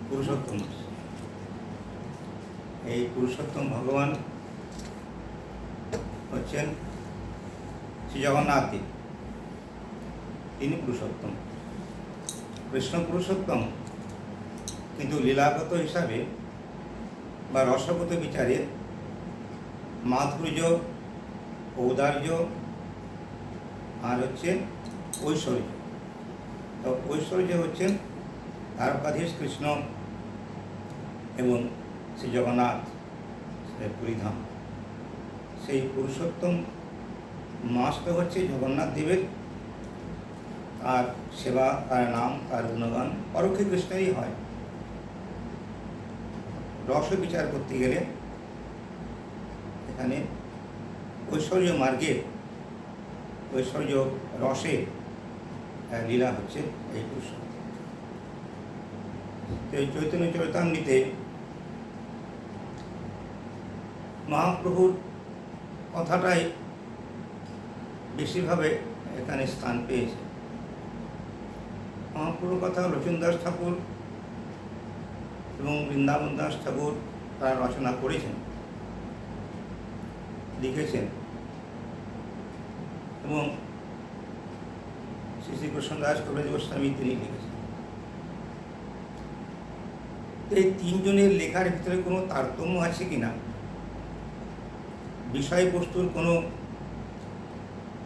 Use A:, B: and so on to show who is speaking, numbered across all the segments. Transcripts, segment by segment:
A: পুরুষোত্তম মাস। এই পুরুষোত্তম ভগবান হচ্ছেন শ্রী জগন্নাথ দেব, তিনি পুরুষোত্তম। কৃষ্ণ পুরুষোত্তম, কিন্তু লীলাগত হিসাবে বা রসগত বিচারে মাধুর্য, ঔদার্য আর হচ্ছে ঐশ্বর্য। তো ঐশ্বর্য হচ্ছেন দ্বারকাধীশ কৃষ্ণ এবং শ্রী জগন্নাথ পুরীধাম। সেই পুরুষোত্তম মাসটা হচ্ছে জগন্নাথ দেবের, তার সেবা, তার নাম, তার গুণগান পরোক্ষে কৃষ্ণেরই হয়। রস বিচার করতে গেলে এখানে ঐশ্বর্য মার্গে, ঐশ্বর্য রসে লীলা হচ্ছে এই পুরুষোত্তম। এই চৈতন্য চরিতামৃতে মহাপ্রভুর কথাটাই বেশিভাবে এখানে স্থান পেয়েছে। মহাপ্রভুর কথা লোচনদাস ঠাকুর এবং বৃন্দাবন দাস ঠাকুর তারা রচনা করেছেন, লিখেছেন, এবং শ্রী শ্রীকৃষ্ণদাস কবিরাজ গোস্বামী তিনি লিখেছেন। এই তিনজনের লেখার ভিতরে কোনো তারতম্য আছে কিনা, বিষয়বস্তুর কোনো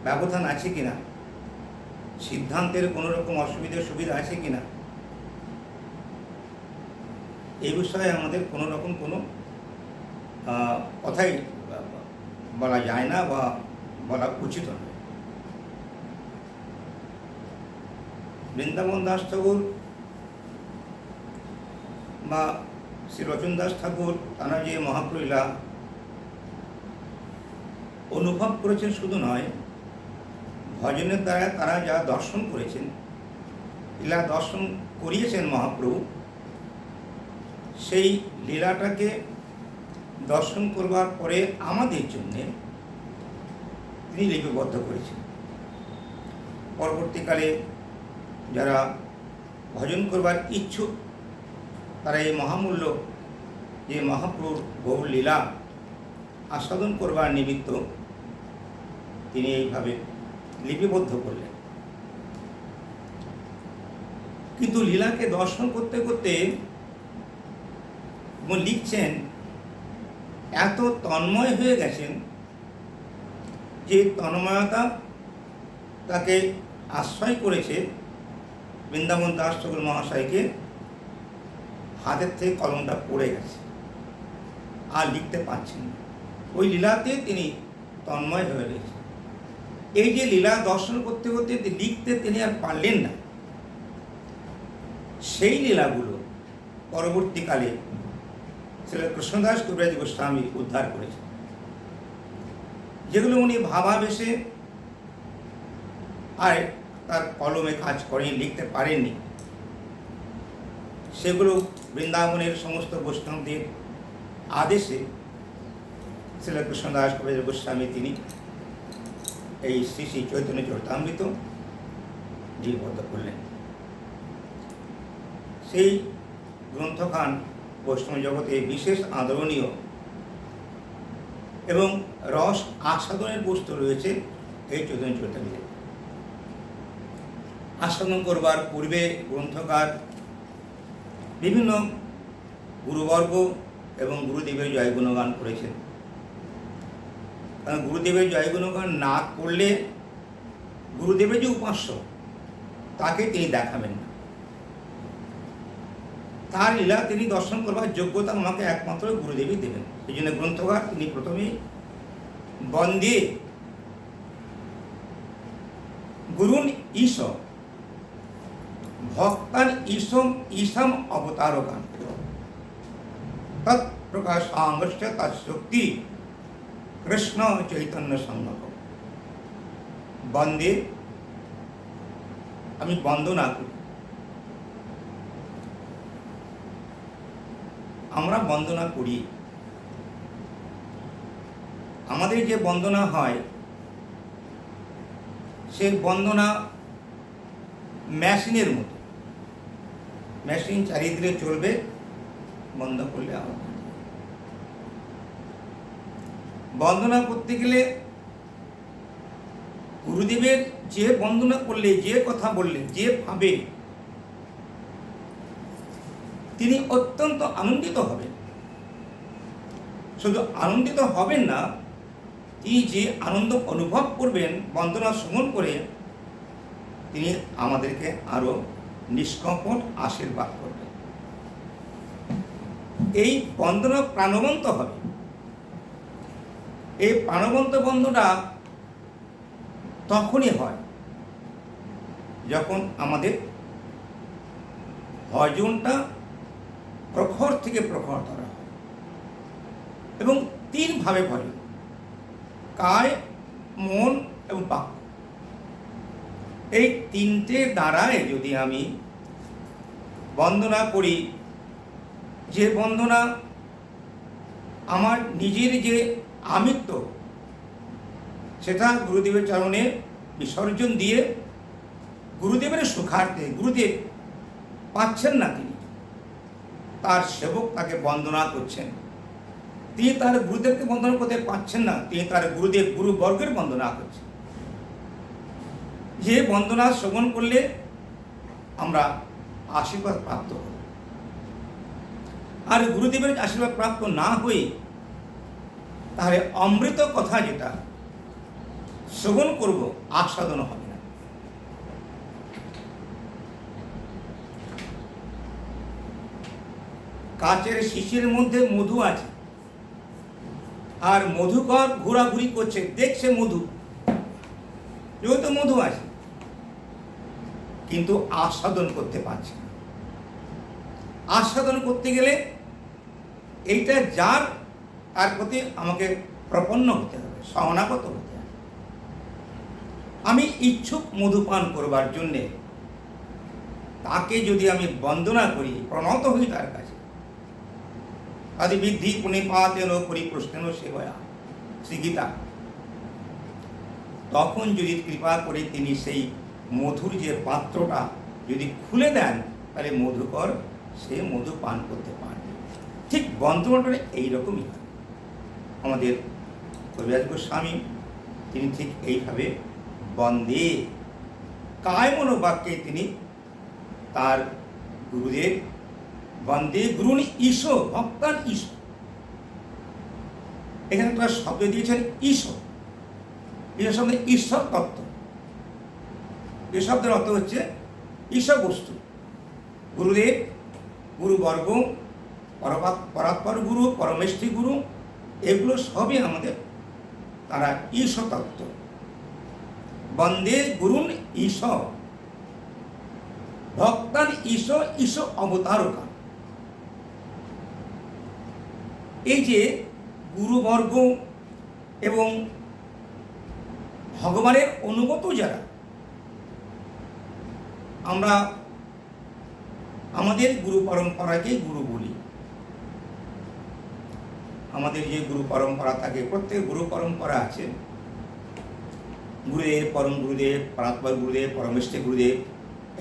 A: ব্যবধান আছে কিনা, সিদ্ধান্তের কোনো রকম অসুবিধা সুবিধা আছে কিনা, এই বিষয়ে আমাদের কোনো রকম কোনো কথাই বলা যায় না বা বলা উচিত নয়। বৃন্দাবন দাস ঠাকুর বা শ্রী রচন দাস ঠাকুর তারা যে মহাপ্রলীলা অনুভব করেছেন শুধু নয়, ভজনের দ্বারা তারা যা দর্শন করেছেন, লীলা দর্শন করিয়েছেন মহাপ্রভু, সেই লীলাটাকে দর্শন করবার পরে আমাদের জন্যে তিনি লিপিবদ্ধ করেছেন। পরবর্তীকালে যারা ভজন করবার ইচ্ছুক তারা এই মহামূল্য যে মহাপ্রভুর গৌর লীলা আস্বাদন করবার নিমিত্ত তিনি এইভাবে লিপিবদ্ধ করলেন। কিন্তু লীলাকে দর্শন করতে করতে এবং লিখছেন, এত তন্ময় হয়ে গেছেন যে তন্ময়তা তাকে আশ্রয় করেছে বৃন্দাবন দাস ঠাকুর মহাশয়কে হাতের থেকে কলমটা পড়ে গেছে, আর লিখতে পারছেন না। ওই লীলাতে তিনি তন্ময় হয়ে রয়েছেন। এই যে লীলা দর্শন করতে করতে লিখতে তিনি আর পারলেন না, সেই লীলাগুলো পরবর্তীকালে শ্রী কৃষ্ণদাস কবিরাজ গোস্বামী উদ্ধার করেছেন, যেগুলো উনি ভাবাবেশে আর তার কলমে কাজ করেন, লিখতে পারেননি। সেগুলো বৃন্দাবনের সমস্ত বৈষ্ণবদের আদেশে শ্রী কৃষ্ণদাস কবিরাজ গোস্বামী তিনি এই শ্রী শ্রী চৈতন্য চরিতামৃত লিপিবদ্ধ করলেন। সেই গ্রন্থখান বৈষ্ণব জগতে বিশেষ আদরণীয় এবং রস আস্বাদনের বস্তু রয়েছে এই চৈতন্য চরিতামৃতে। আস্বাদন করবার পূর্বে গ্রন্থকার বিভিন্ন গুরুবর্গ এবং গুরুদেবের জয় গুণগান করেছেন। কারণ গুরুদেবের জয় গুণগান না করলে গুরুদেবের যে উপাস্য তাকে তিনি দেখাবেন না। তার লীলা তিনি দর্শন করবার যোগ্যতা আমাকে একমাত্র গুরুদেবই দেবেন। এই জন্য গ্রন্থকার তিনি প্রথমেই বন্দে গুরুন ঈশ ভক্তান ঈশম ঈশম অবতারকান তৎপ্রকাশাঙ্গশ্চ তৎশক্তি কৃষ্ণ চৈতন্য সঙ্গক। বন্দে, আমি বন্দনা করি। আমরা বন্দনা করি, আমাদের যে বন্দনা হয় সে বন্দনা মেশিনের মতো। মেশিন চালিয়ে দিলে চলবে, বন্ধ করলে আবার বন্দনা করতে গেলে গুরুদেবের যে বন্দনা করলে, যে কথা বললে, যে ভাবে তিনি অত্যন্ত আনন্দিত হবেন। শুধু আনন্দিত হবেন না, তিনি যে আনন্দ অনুভব করবেন বন্দনা শ্রবণ করে, তিনি আমাদেরকে আরো নিষ্কপট আশীর্বাদ করবেন। এই বন্দনা প্রাণবন্ত হবে। এই প্রাণবন্ত বন্দনা তখনই হয় যখন আমাদের ভজনটা প্রখর থেকে প্রখরতর হয় এবং 3 ভাবে ভজন, কায়, মন এবং বাক্য। এই 3টে দ্বারায় যদি আমি বন্দনা করি, যে বন্দনা আমার নিজের যে আমিত্ব সেটা গুরুদেবের চরণে বিসর্জন দিয়ে গুরুদেবের সুখার্থে, গুরুদেব পাচ্ছেন না, তিনি তার সেবক তাকে বন্দনা করছেন, তিনি তার গুরুদেবকে বন্দনা করতে পারছেন না, তিনি তার গুরুদেব গুরুবর্গের বন্দনা করছেন। যে বন্দনা শ্রবণ করলে আমরা আশীর্বাদ প্রাপ্ত হব। আর গুরুদেবের আশীর্বাদ প্রাপ্ত না হয়ে তাহলে অমৃত কথা যেটা শ্রবণ করব আস্বাদন হবে না। কাচের শিশির মধ্যে মধু আছে, আর মধুকর ঘোরাঘুরি করছে, দেখছে মধু, যেহেতু মধু আছে, কিন্তু আস্বাদন করতে পারছে না। আস্বাদন করতে গেলে এইটা যার, তার প্রতি আমাকে প্রপন্ন হতে হবে, শরণাগত হতে হবে। আমি ইচ্ছুক মধুপান করবার জন্যে তাকে যদি আমি বন্দনা করি, প্রণত হই তার কাছে, আদি বিদ্ধি পুনিপাতেন পরিপ্রশ্নেন সেবয়া, শ্রীগীতা, তখন যদি কৃপা করে তিনি সেই মধুর যে পাত্রটা যদি খুলে দেন, তাহলে মধুকর সে মধু পান করতে পারবে। ঠিক বন্দনাটা এইরকমই হয়। আমাদের কবিরাজ গোস্বামী তিনি ঠিক এইভাবে বন্দে কায় মনোবাক্যে তিনি তার গুরুদেব বন্দে গুরুন ঈশ ভক্তান ঈশ, এখানে তারা শব্দ দিয়েছেন ঈশ। ঈশ শব্দে ঈশ্বর তত্ত্ব, এ শব্দের অর্থ হচ্ছে ঈশ্বর বস্তু। গুরুদেব, গুরুবর্গ, পরাৎপর গুরু, পরমেষ্ঠী গুরু, এগুলো সবই আমাদের তারা ঈশ তত্ত্ব। বন্দে গুরুন ঈশ ভক্তান ঈশ, ঈশ অবতারকা। এই যে গুরুবর্গ এবং ভগবানের অনুগত যারা, আমরা আমাদের গুরু পরম্পরাকে গুরু বলি। আমাদের যে গুরু পরম্পরা থাকে, প্রত্যেক গুরু পরম্পরা আছে, গুরুদেব, পরম গুরুদেব, পরাৎপর গুরুদেব, পরমেষ্ঠী গুরুদেব,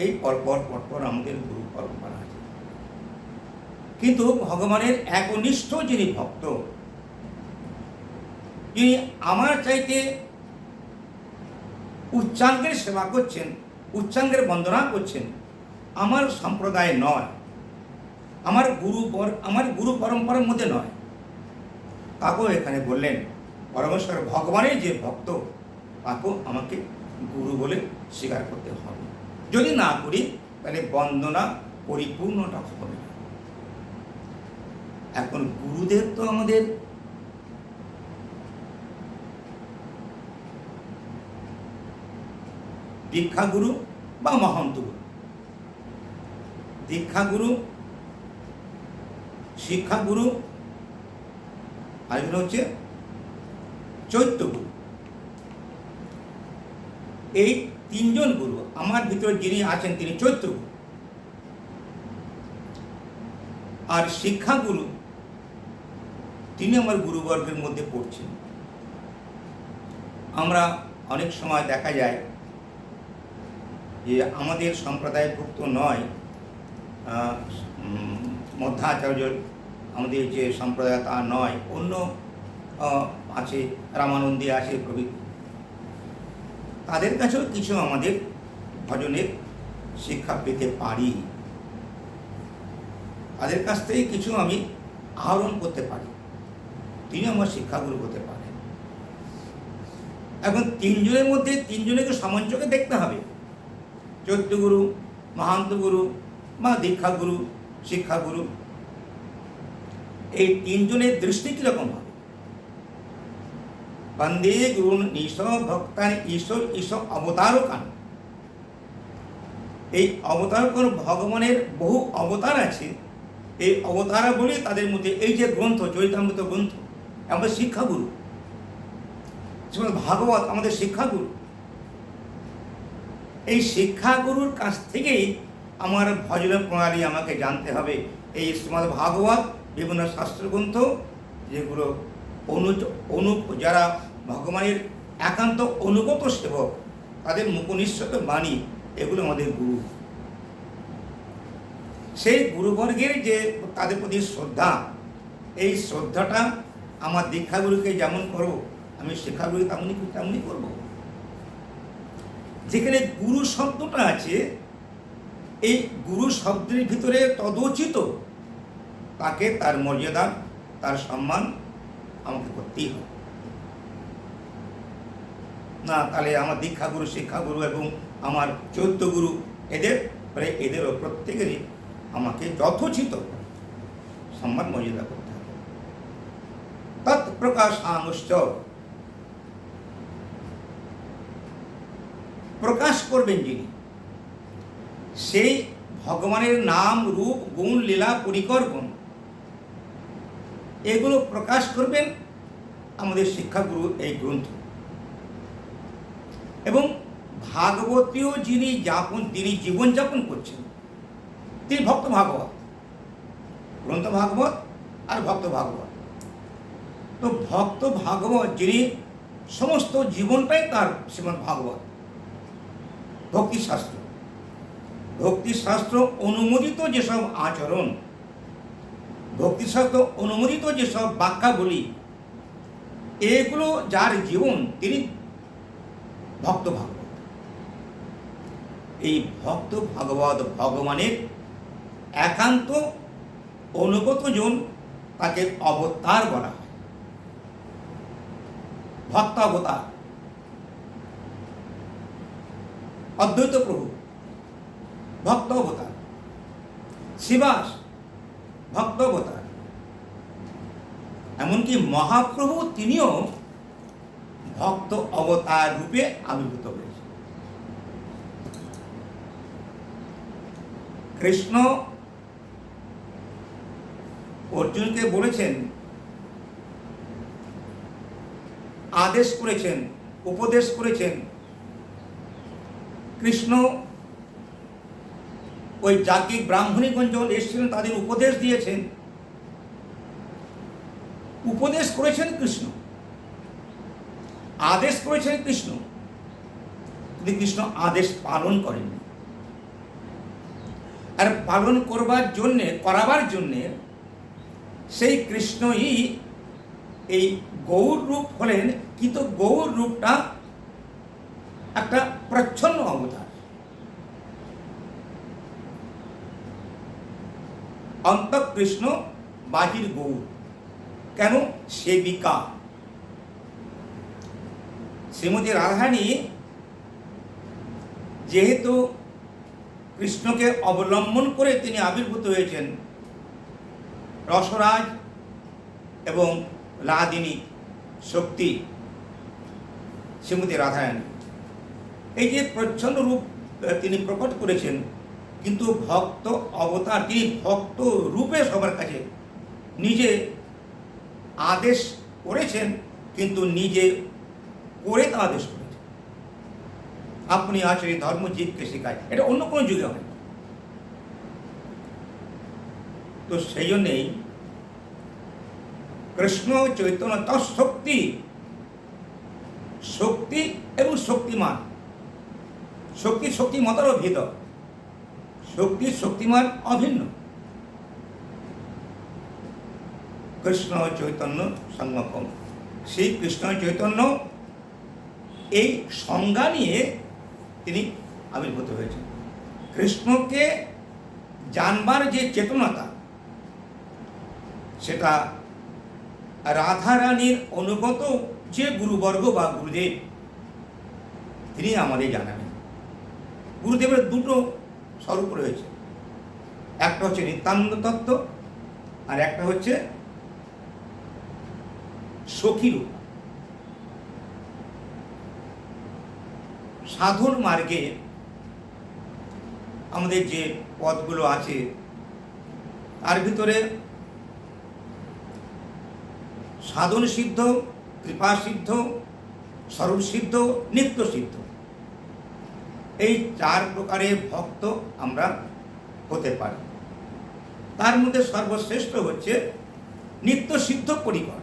A: এই পরপর আমাদের গুরু পরম্পরা আছে। কিন্তু ভগবানের একনিষ্ঠ যিনি ভক্ত, যিনি আমার চাইতে উচ্চাঙ্গের সেবা করছেন, উচ্চাঙ্গের বন্দনা করছেন, আমার সম্প্রদায় নয়, আমার গুরু পরম্পরার মধ্যে নয়, তাকেও এখানে বললেন পরমেশ্বর ভগবানের যে ভক্ত, তাকেও আমাকে গুরু বলে স্বীকার করতে হবে। যদি না করি তাহলে বন্দনা পরিপূর্ণটা হবে না। এখন গুরুদেব তো আমাদের দীক্ষা গুরু বা মহন্ত গুরু। দীক্ষা গুরু, শিক্ষা গুরু, আর হচ্ছে চৈত্য গুরু। এই 3জন গুরু আমার ভিতরে যিনি আছেন তিনি চৈত্য গুরু। আর শিক্ষা গুরু তিনি আমার গুরুবর্গের মধ্যে পড়ছেন। আমরা অনেক সময় দেখা যায় যে আমাদের সম্প্রদায়ভুক্ত নয়, মধ্যাচার্য আমাদের যে সম্প্রদায় তা নয়, অন্য আছে, রামানন্দী আছে প্রভৃতি। তাদের কাছেও কিছু আমাদের ভজনের শিক্ষা পেতে পারি, তাদের কাছ থেকে কিছু আমি আহরণ করতে পারি, তিনি আমার শিক্ষাগুরু হতে পারেন। এখন তিনজনের মধ্যে তিনজনকে সমঞ্চকে দেখতে হবে, চৈত্যগুরু, মহান্ত গুরু বা দীক্ষাগুরু, শিক্ষাগুরু, এই তিনজনের দৃষ্টি কীরকম হবে। বন্দে গুরুন ঈশ ভক্তানি ঈশ্বর ঈশ্বর অবতারকান। এই অবতারকান ভগবানের বহু অবতার আছে, এই অবতারা বলে তাদের মধ্যে এই যে গ্রন্থ চরিতামৃত গ্রন্থ আমাদের শিক্ষাগুরু, ভাগবত আমাদের শিক্ষাগুরু। এই শিক্ষাগুরুর কাছ থেকেই আমার ভজনের প্রণালী আমাকে জানতে হবে। এই শ্রীমদ্ ভাগবত, বিভিন্ন শাস্ত্রগ্রন্থ, যেগুলো যারা ভগবানের একান্ত অনুগত সেবক, তাদের মুখনিঃসৃত বাণী, এগুলো আমাদের গুরু। সেই গুরুবর্গের যে তাদের প্রতি শ্রদ্ধা, এই শ্রদ্ধাটা আমার দীক্ষাগুরুকে যেমন করব, আমি শিক্ষাগুরুকে তেমনই করব। যেখানে গুরু শব্দটা আছে, এই গুরু শব্দের ভিতরে তদোচিত তাকে তার মর্যাদা, তার সম্মান আমাকে করতেই হবে। না তাহলে আমার দীক্ষাগুরু, শিক্ষাগুরু এবং আমার চৈত্যগুরু, এদেরও প্রত্যেকেরই আমাকে যথোচিত সম্মান মর্যাদা করতে হবে। তৎপ্রকাশাংশ্চ, প্রকাশ করবেন যিনি, সেই ভগবানের নাম, রূপ, গুণ, লীলা, পরিকর গুণ, এগুলো প্রকাশ করবেন আমাদের শিক্ষাগুরু এই গ্রন্থ। এবং ভাগবতীয় যিনি জীবনযাপন করছেন, তিনি ভক্ত ভাগবত, গ্রন্থ ভাগবত আর ভক্ত ভাগবত। তো ভক্ত ভাগবত যিনি সমস্ত জীবনটাই তার শ্রীমদ্ ভাগবত, ভক্তিশাস্ত্র, ভক্তিশাস্ত্র অনুমোদিত যেসব আচরণ, ভক্তিশাস্ত্র অনুমোদিত যেসব বাক্যাবলী, এগুলো যার জীবন, তিনি ভক্ত ভাগবত। এই ভক্ত ভাগবত ভগবানের একান্ত অনুগত জন, তাকে অবতার বলা হয়, ভক্ত অবতার। অদ্বৈত প্রভু ভক্ত অবতার, শিবাস ভক্ত অবতার, এমনকি মহাপ্রভু তিনিও ভক্ত অবতার রূপে আবির্ভূত হয়েছে। কৃষ্ণ অর্জুনকে বলেছেন, আদেশ করেছেন, উপদেশ করেছেন। কৃষ্ণ ওই যাজ্ঞিক ব্রাহ্মণীগণ যখন এসেছিলেন, তাদের উপদেশ দিয়েছেন, উপদেশ করেছেন কৃষ্ণ, আদেশ করেছেন কৃষ্ণ, কিন্তু কৃষ্ণ আদেশ পালন করেননি। আর পালন করাবার জন্যে সেই কৃষ্ণই এই গৌর রূপ হলেন, কিন্তু গৌর রূপটা একটা প্রচ্ছন্ন অবতার। অন্তঃ কৃষ্ণ, বাহির গৌর। কেন? সেবিকা। শ্রীমতী রাধারানী যেহেতু কৃষ্ণকে অবলম্বন করে তিনি আবির্ভূত হয়েছেন, রসরাজ এবং লাদিনী শক্তি শ্রীমতী রাধারানী, এই যে প্রচ্ছন্ন রূপ তিনি প্রকট করেছেন, কিন্তু ভক্ত অবতার, তিনি ভক্ত রূপে সবার কাছে নিজে আদেশ করেছেন, কিন্তু নিজে করে তা আদেশ করেছেন। আপনি আচরণ ধর্ম জীবকে শেখায়, এটা অন্য কোনো যুগে হয়। তো সেই জন্যেই কৃষ্ণ চৈতন্য তৎশক্তি, শক্তি এবং শক্তিমান, শক্তিমতেরও ভেদ, শক্তিমান অভিন্ন। কৃষ্ণ চৈতন্য সঙ্গম, সেই কৃষ্ণ চৈতন্য এই সংজ্ঞা নিয়ে তিনি আবির্ভূত হয়েছেন। কৃষ্ণকে জানবার যে চেতনতা, সেটা রাধারানীর অনুগত যে গুরুবর্গ বা গুরুদেব, তিনি আমাদের জানাবেন। গুরুদেবের দুটো স্বরূপ রয়েছে, একটা হচ্ছে নিত্যানন্দ তত্ত্ব, আর একটা হচ্ছে সখীরূপ। সাধন মার্গে আমাদের যে পদগুলো আছে, তার ভিতরে সাধন সিদ্ধ, কৃপা সিদ্ধ, স্বরূপ সিদ্ধ, নিত্য সিদ্ধ, এই 4 প্রকারের ভক্ত আমরা হতে পারি। তার মধ্যে সর্বশ্রেষ্ঠ হচ্ছে নিত্য সিদ্ধ পরিকর।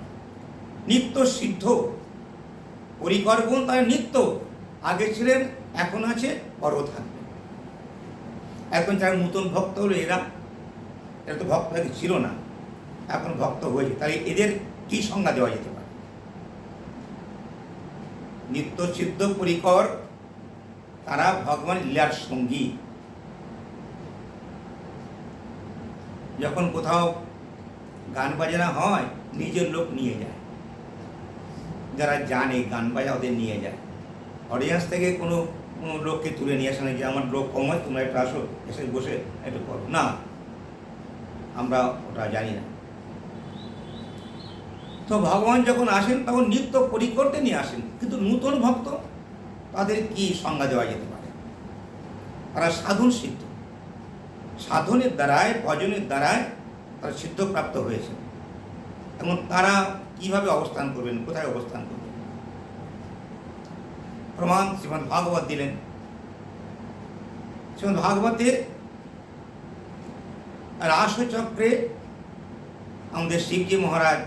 A: নিত্য সিদ্ধ পরিকর গুণ তার নিত্য, আগে ছিলেন, এখন আছে, পরও থাকবে। এখন যারা নতুন ভক্ত হলো, এরা তো ভক্ত আগে ছিল না, এখন ভক্ত হয়েছে। তাহলে এদের কি সংজ্ঞা দেওয়া যেতে পারে? নিত্য সিদ্ধ পরিকর, তারা ভগবান লীলার সঙ্গী। যখন কোথাও গান বাজনা হয়, নিজের লোক নিয়ে যায়, যারা জানে গান বাজা ওদের নিয়ে যায়। অডিয়েন্স থেকে কোনো লোককে তুলে নিয়ে আসে না যে আমার লোক কম হয়, তোমরা একটু আসো, এসে বসে একটু করো না, আমরা ওটা জানি না। তো ভগবান যখন আসেন তখন নিত্য পরিকরতে নিয়ে আসেন। কিন্তু নূতন ভক্ত, তাদের কি সংজ্ঞা দেওয়া যেতে পারে? তারা সাধন সিদ্ধ, সাধনের দ্বারায়, ভজনের দ্বারায় তারা সিদ্ধপ্রাপ্ত হয়েছে। এবং তারা কিভাবে অবস্থান করবেন, কোথায় অবস্থান করবেন, প্রমাণ শ্রীমদ্ ভাগবত দিলেন। শ্রীমদ্ ভাগবতের রাসচক্রে আমাদের শিবজি মহারাজ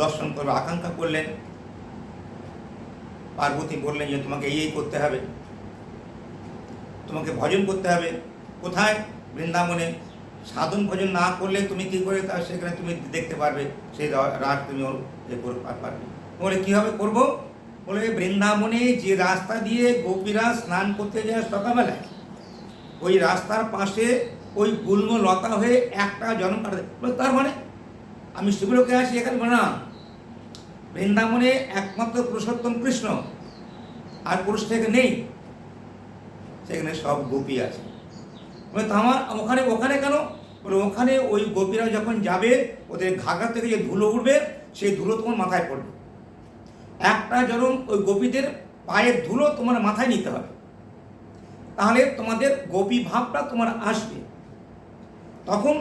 A: দর্শন করবার আকাঙ্ক্ষা করলেন। পার্বতী বললেন যে তোমাকে এই করতে হবে, তোমাকে ভজন করতে হবে। কোথায়? বৃন্দাবনে। সাধন ভজন না করলে তুমি কী করে তা সেখানে তুমি দেখতে পারবে, সেই রাত তুমি পারবে। বলে কীভাবে করবো? বলে বৃন্দাবনে যে রাস্তা দিয়ে গোপীরা স্নান করতে যায় সকালবেলায়, ওই রাস্তার পাশে ওই গুল্ম লতা হয়ে একটা জন্ম কাটাতে। বলে তার মানে আমি শিবলোকে আসি এখানে? বলে না, বৃন্দাবনে একমাত্র পুরুষোত্তম কৃষ্ণ, আর পুরুষ থেকে নেই, সেখানে সব গোপী আছে। বলে তো আমার ওখানে কেন? বলে ওখানে ওই গোপীরা যখন যাবে, ওদের ঘাগরা থেকে যে ধুলো উঠবে, সেই ধুলো তোমার মাথায় পড়বে। একটা যেরকম ওই গোপীদের পায়ের ধুলো তোমার মাথায় নিতে হবে, তাহলে তোমাদের গোপী ভাবটা তোমার আসবে। তখন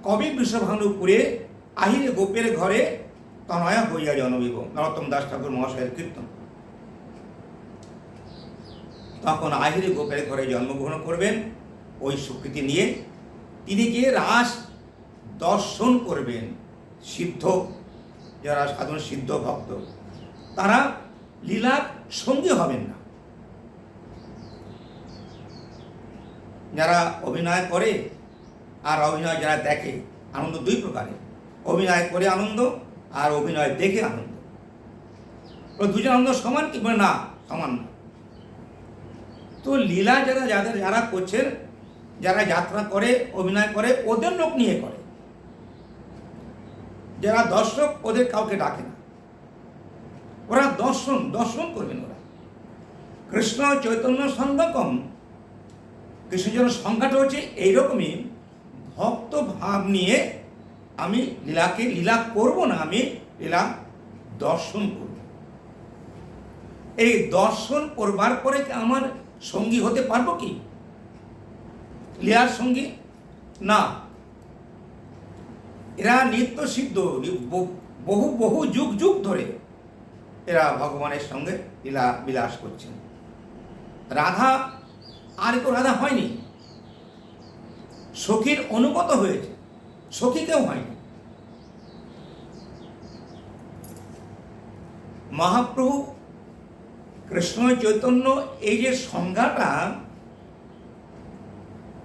A: কবি বৃষভানুপুরে আহিরে গোপের ঘরে তনয়া হইয়া জনবিব, নরোত্তম দাস ঠাকুর মহাশয়ের কীর্তন। তখন আহিরে গোপের ঘরে জন্মগ্রহণ করবেন ওই স্বীকৃতি নিয়ে। তিনি গিয়ে রাস দর্শন করবেন। সিদ্ধ যারা সাধন সিদ্ধ ভক্ত, তারা লীলার সঙ্গী হবেন না। যারা অভিনয় করে আর অভিনয় যারা দেখে, আনন্দ দুই প্রকারের। অভিনয় করে আনন্দ আর অভিনয় দেখে আনন্দ। দুজন আনন্দ সমান কি? না, সমান না। তো লীলা যারা করছেন, যারা যাত্রা করে, অভিনয় করে, ওদের লোক নিয়ে করে। যারা দর্শক, ওদের কাউকে ডাকে না, ওরা দর্শন করবেন। ওরা কৃষ্ণ চৈতন্য সঙ্গম। কৃষ্ণচৈতন্য সংখ্যাটা হচ্ছে এইরকমই, ভক্ত ভাব নিয়ে আমি লীলা করব না, আমি লীলা দর্শন করব। এই দর্শন করবার পরে আমার সঙ্গী হতে পারবো কি? লীলার সঙ্গী না। এরা নিত্য সিদ্ধ, বহু যুগ ধরে এরা ভগবানের সঙ্গে লীলা বিলাস করছেন। রাধা আর কেউ রাধা হয়নি, সখীর অনুগত হয়েছে, সখী কেউ হয়নি। মহাপ্রভু কৃষ্ণ চৈতন্য এই যে সংজ্ঞাটা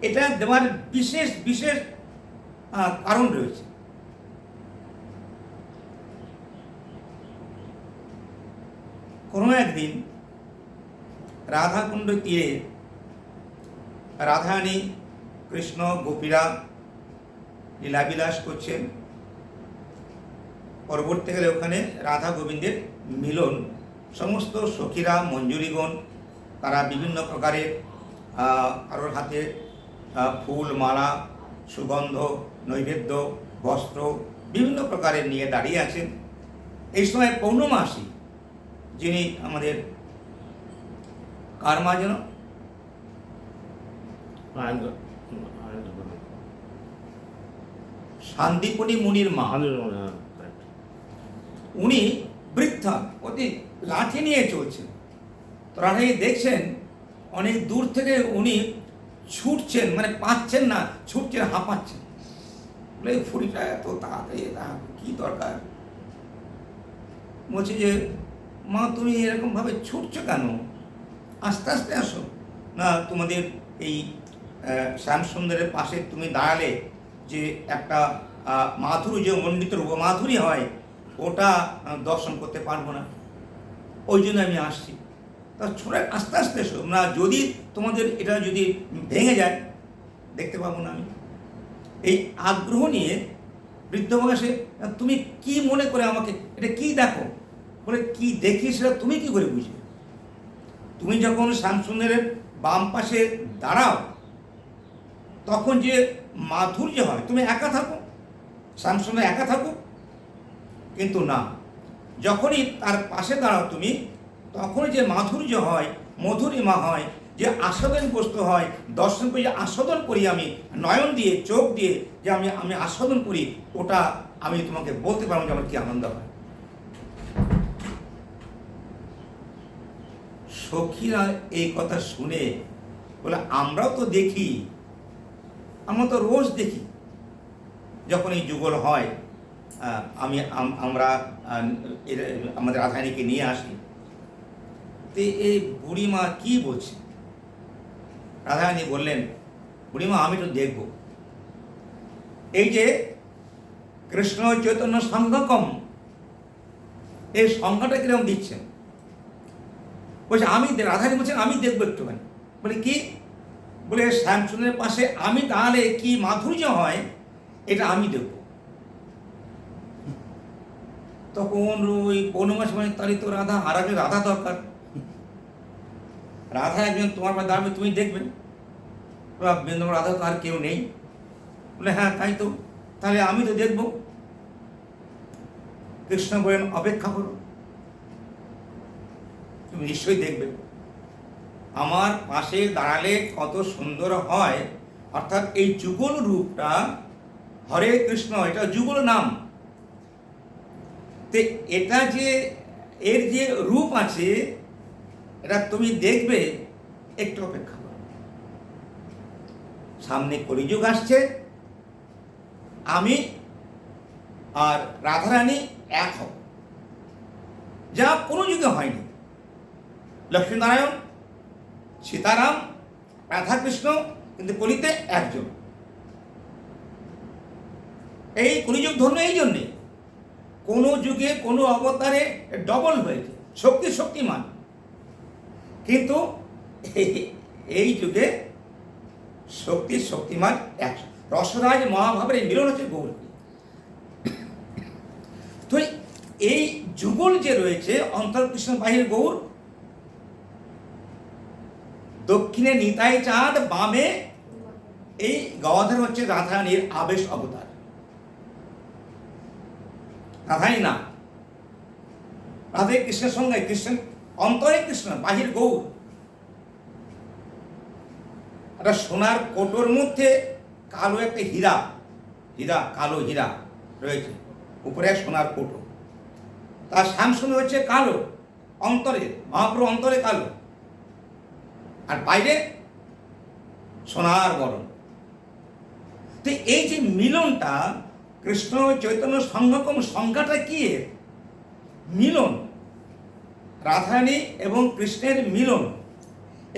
A: এটা দেওয়ার বিশেষ বিশেষ কারণ রয়েছে। কোনো একদিন রাধাকুণ্ড তীরে রাধারানী কৃষ্ণ গোপীরা লীলাবিলাস করছেন। পরবর্তীকালে ওখানে রাধা গোবিন্দের মিলন, সমস্ত সখীরা মঞ্জুরিগণ তারা বিভিন্ন প্রকারের কারোর হাতে ফুল মালা, সুগন্ধ, নৈবেদ্য, বস্ত্র বিভিন্ন প্রকারের নিয়ে দাঁড়িয়ে আছেন। এই সময় পৌর্ণমাসী, যিনি আমাদের কার মা যেন, শান্তিপনি মুনির মা, উনি বৃদ্ধা অতি লাঠি নিয়ে চলছেন। তো রাধাই দেখছেন অনেক দূর থেকে উনি ছুটছেন, মানে পাচ্ছেন না, ছুটছেন, হাঁপাচ্ছেন। বলে ফুড়িটা এত তাড়াতাড়ি কি দরকার? বলছে যে মা তুমি এরকমভাবে ছুটছো কেন? আস্তে আস্তে আসো না। তোমাদের এই শ্যামসুন্দরের পাশে তুমি দাঁড়ালে যে একটা মাধুরী, যে মণ্ডিত মাধুরী হয়, ওটা দর্শন করতে পারবো না, ওই জন্য আমি আসছি। তা ছোড়া আস্তে আস্তে এসো না, যদি তোমাদের এটা যদি ভেঙে যায় দেখতে পাবো না আমি। এই আগ্রহ নিয়ে বৃদ্ধ বয়সে তুমি কি মনে করে আমাকে এটা কি দেখো? বলে কি দেখি সেটা তুমি কি করে বুঝবে? তুমি যখন শ্যামসুন্দরের বাম পাশে দাঁড়াও তখন যে মাধুর্য হয়, তুমি একা থাকো, শ্যামসুন্দর একা থাকো, কিন্তু না, যখনই তার পাশে দাঁড়াও তুমি, তখন যে মাধুর্য হয়, মধুরিমা হয়, যে আস্বাদন বস্তু হয়, দর্শন করে যে আস্বাদন করি আমি নয়ন দিয়ে, চোখ দিয়ে, যে আমি আস্বাদন করি, ওটা আমি তোমাকে বলতে পারবো যে আমার কি আনন্দ হয়। সখীরা এই কথা শুনে বলে আমরাও তো দেখি, আমরা তো রোজ দেখি, যখন এই যুগল হয় আমরা আমাদের রাধারানীকে নিয়ে আসি। তো এই বুড়িমা কি বলছে? রাধারানী বললেন, বুড়িমা আমি তো দেখব, এই যে কৃষ্ণ চৈতন্য সংঘকম, এই সংখ্যাটা কিরকম দিচ্ছেন? বলছে আমি, রাধারানী বলছেন আমি দেখবো একটুখানি। বলে কি? বলে শ্যামসুন্দরের পাশে আমি দাঁড়ালে কি মাধুর্য হয়, এটা আমি দেখব। তখন ওই পৌর্ণমাসী মানে তারই তো রাধা, আর একজন রাধা দরকার, রাধা একজন তোমার পাশে দাঁড়াবে, তুমি দেখবে। বৃন্দাবন রাধা তো আর কেউ নেই। বলে হ্যাঁ তাই তো, তাহলে আমি তো দেখব। কৃষ্ণ বলেন অপেক্ষা করো, তুমি নিশ্চয়ই দেখবে। আমার পাশে দাঁড়ালে কত সুন্দর হয়, অর্থাৎ এই যুগল রূপটা, হরে কৃষ্ণ, এটা যুগল নাম। তো এটা যে এর যে রূপ আছে, এটা তুমি দেখবে, একটু অপেক্ষা করো। সামনে কলিযুগ আসছে, আমি আর রাধারানী এক হব, যা কোনো যুগে হয়নি। লক্ষ্মীনারায়ণ, সীতারাম, রাধাকৃষ্ণ কিন্তু কলিতে একজন। এই কলিযুগ ধন্য এই জন্যে, কোনো যুগে কোনো অবতারে ডবল হয়েছে, শক্তিমান, কিন্তু এই যুগে শক্তিমান এক। রসরাজ মহাভাবের এই মিলন হচ্ছে গৌর। তো এই যুগল যে রয়েছে, অন্তর্কৃষ্ণ বাহির গৌর, দক্ষিণে নিতাই চাঁদ, বামে এই গদাধর হচ্ছে রাধারানীর আবেশ অবতার। রাধারানী না, রাধে কৃষ্ণের সঙ্গে, কৃষ্ণ অন্তরে কৃষ্ণ, বাহির গৌর। একটা সোনার কোটোর মধ্যে কালো একটা হীরা, কালো হীরা রয়েছে, উপরে সোনার কোটো। তার শ্যামসুন্দর হচ্ছে কালো, অন্তরে মহাপ্রভু অন্তরে কালো, আর বাইরে সোনার বরণ। তো এই যে মিলনটা, কৃষ্ণ চৈতন্য সংঘকম, সংখ্যাটা কি? মিলন, রাধারানী এবং কৃষ্ণের মিলন।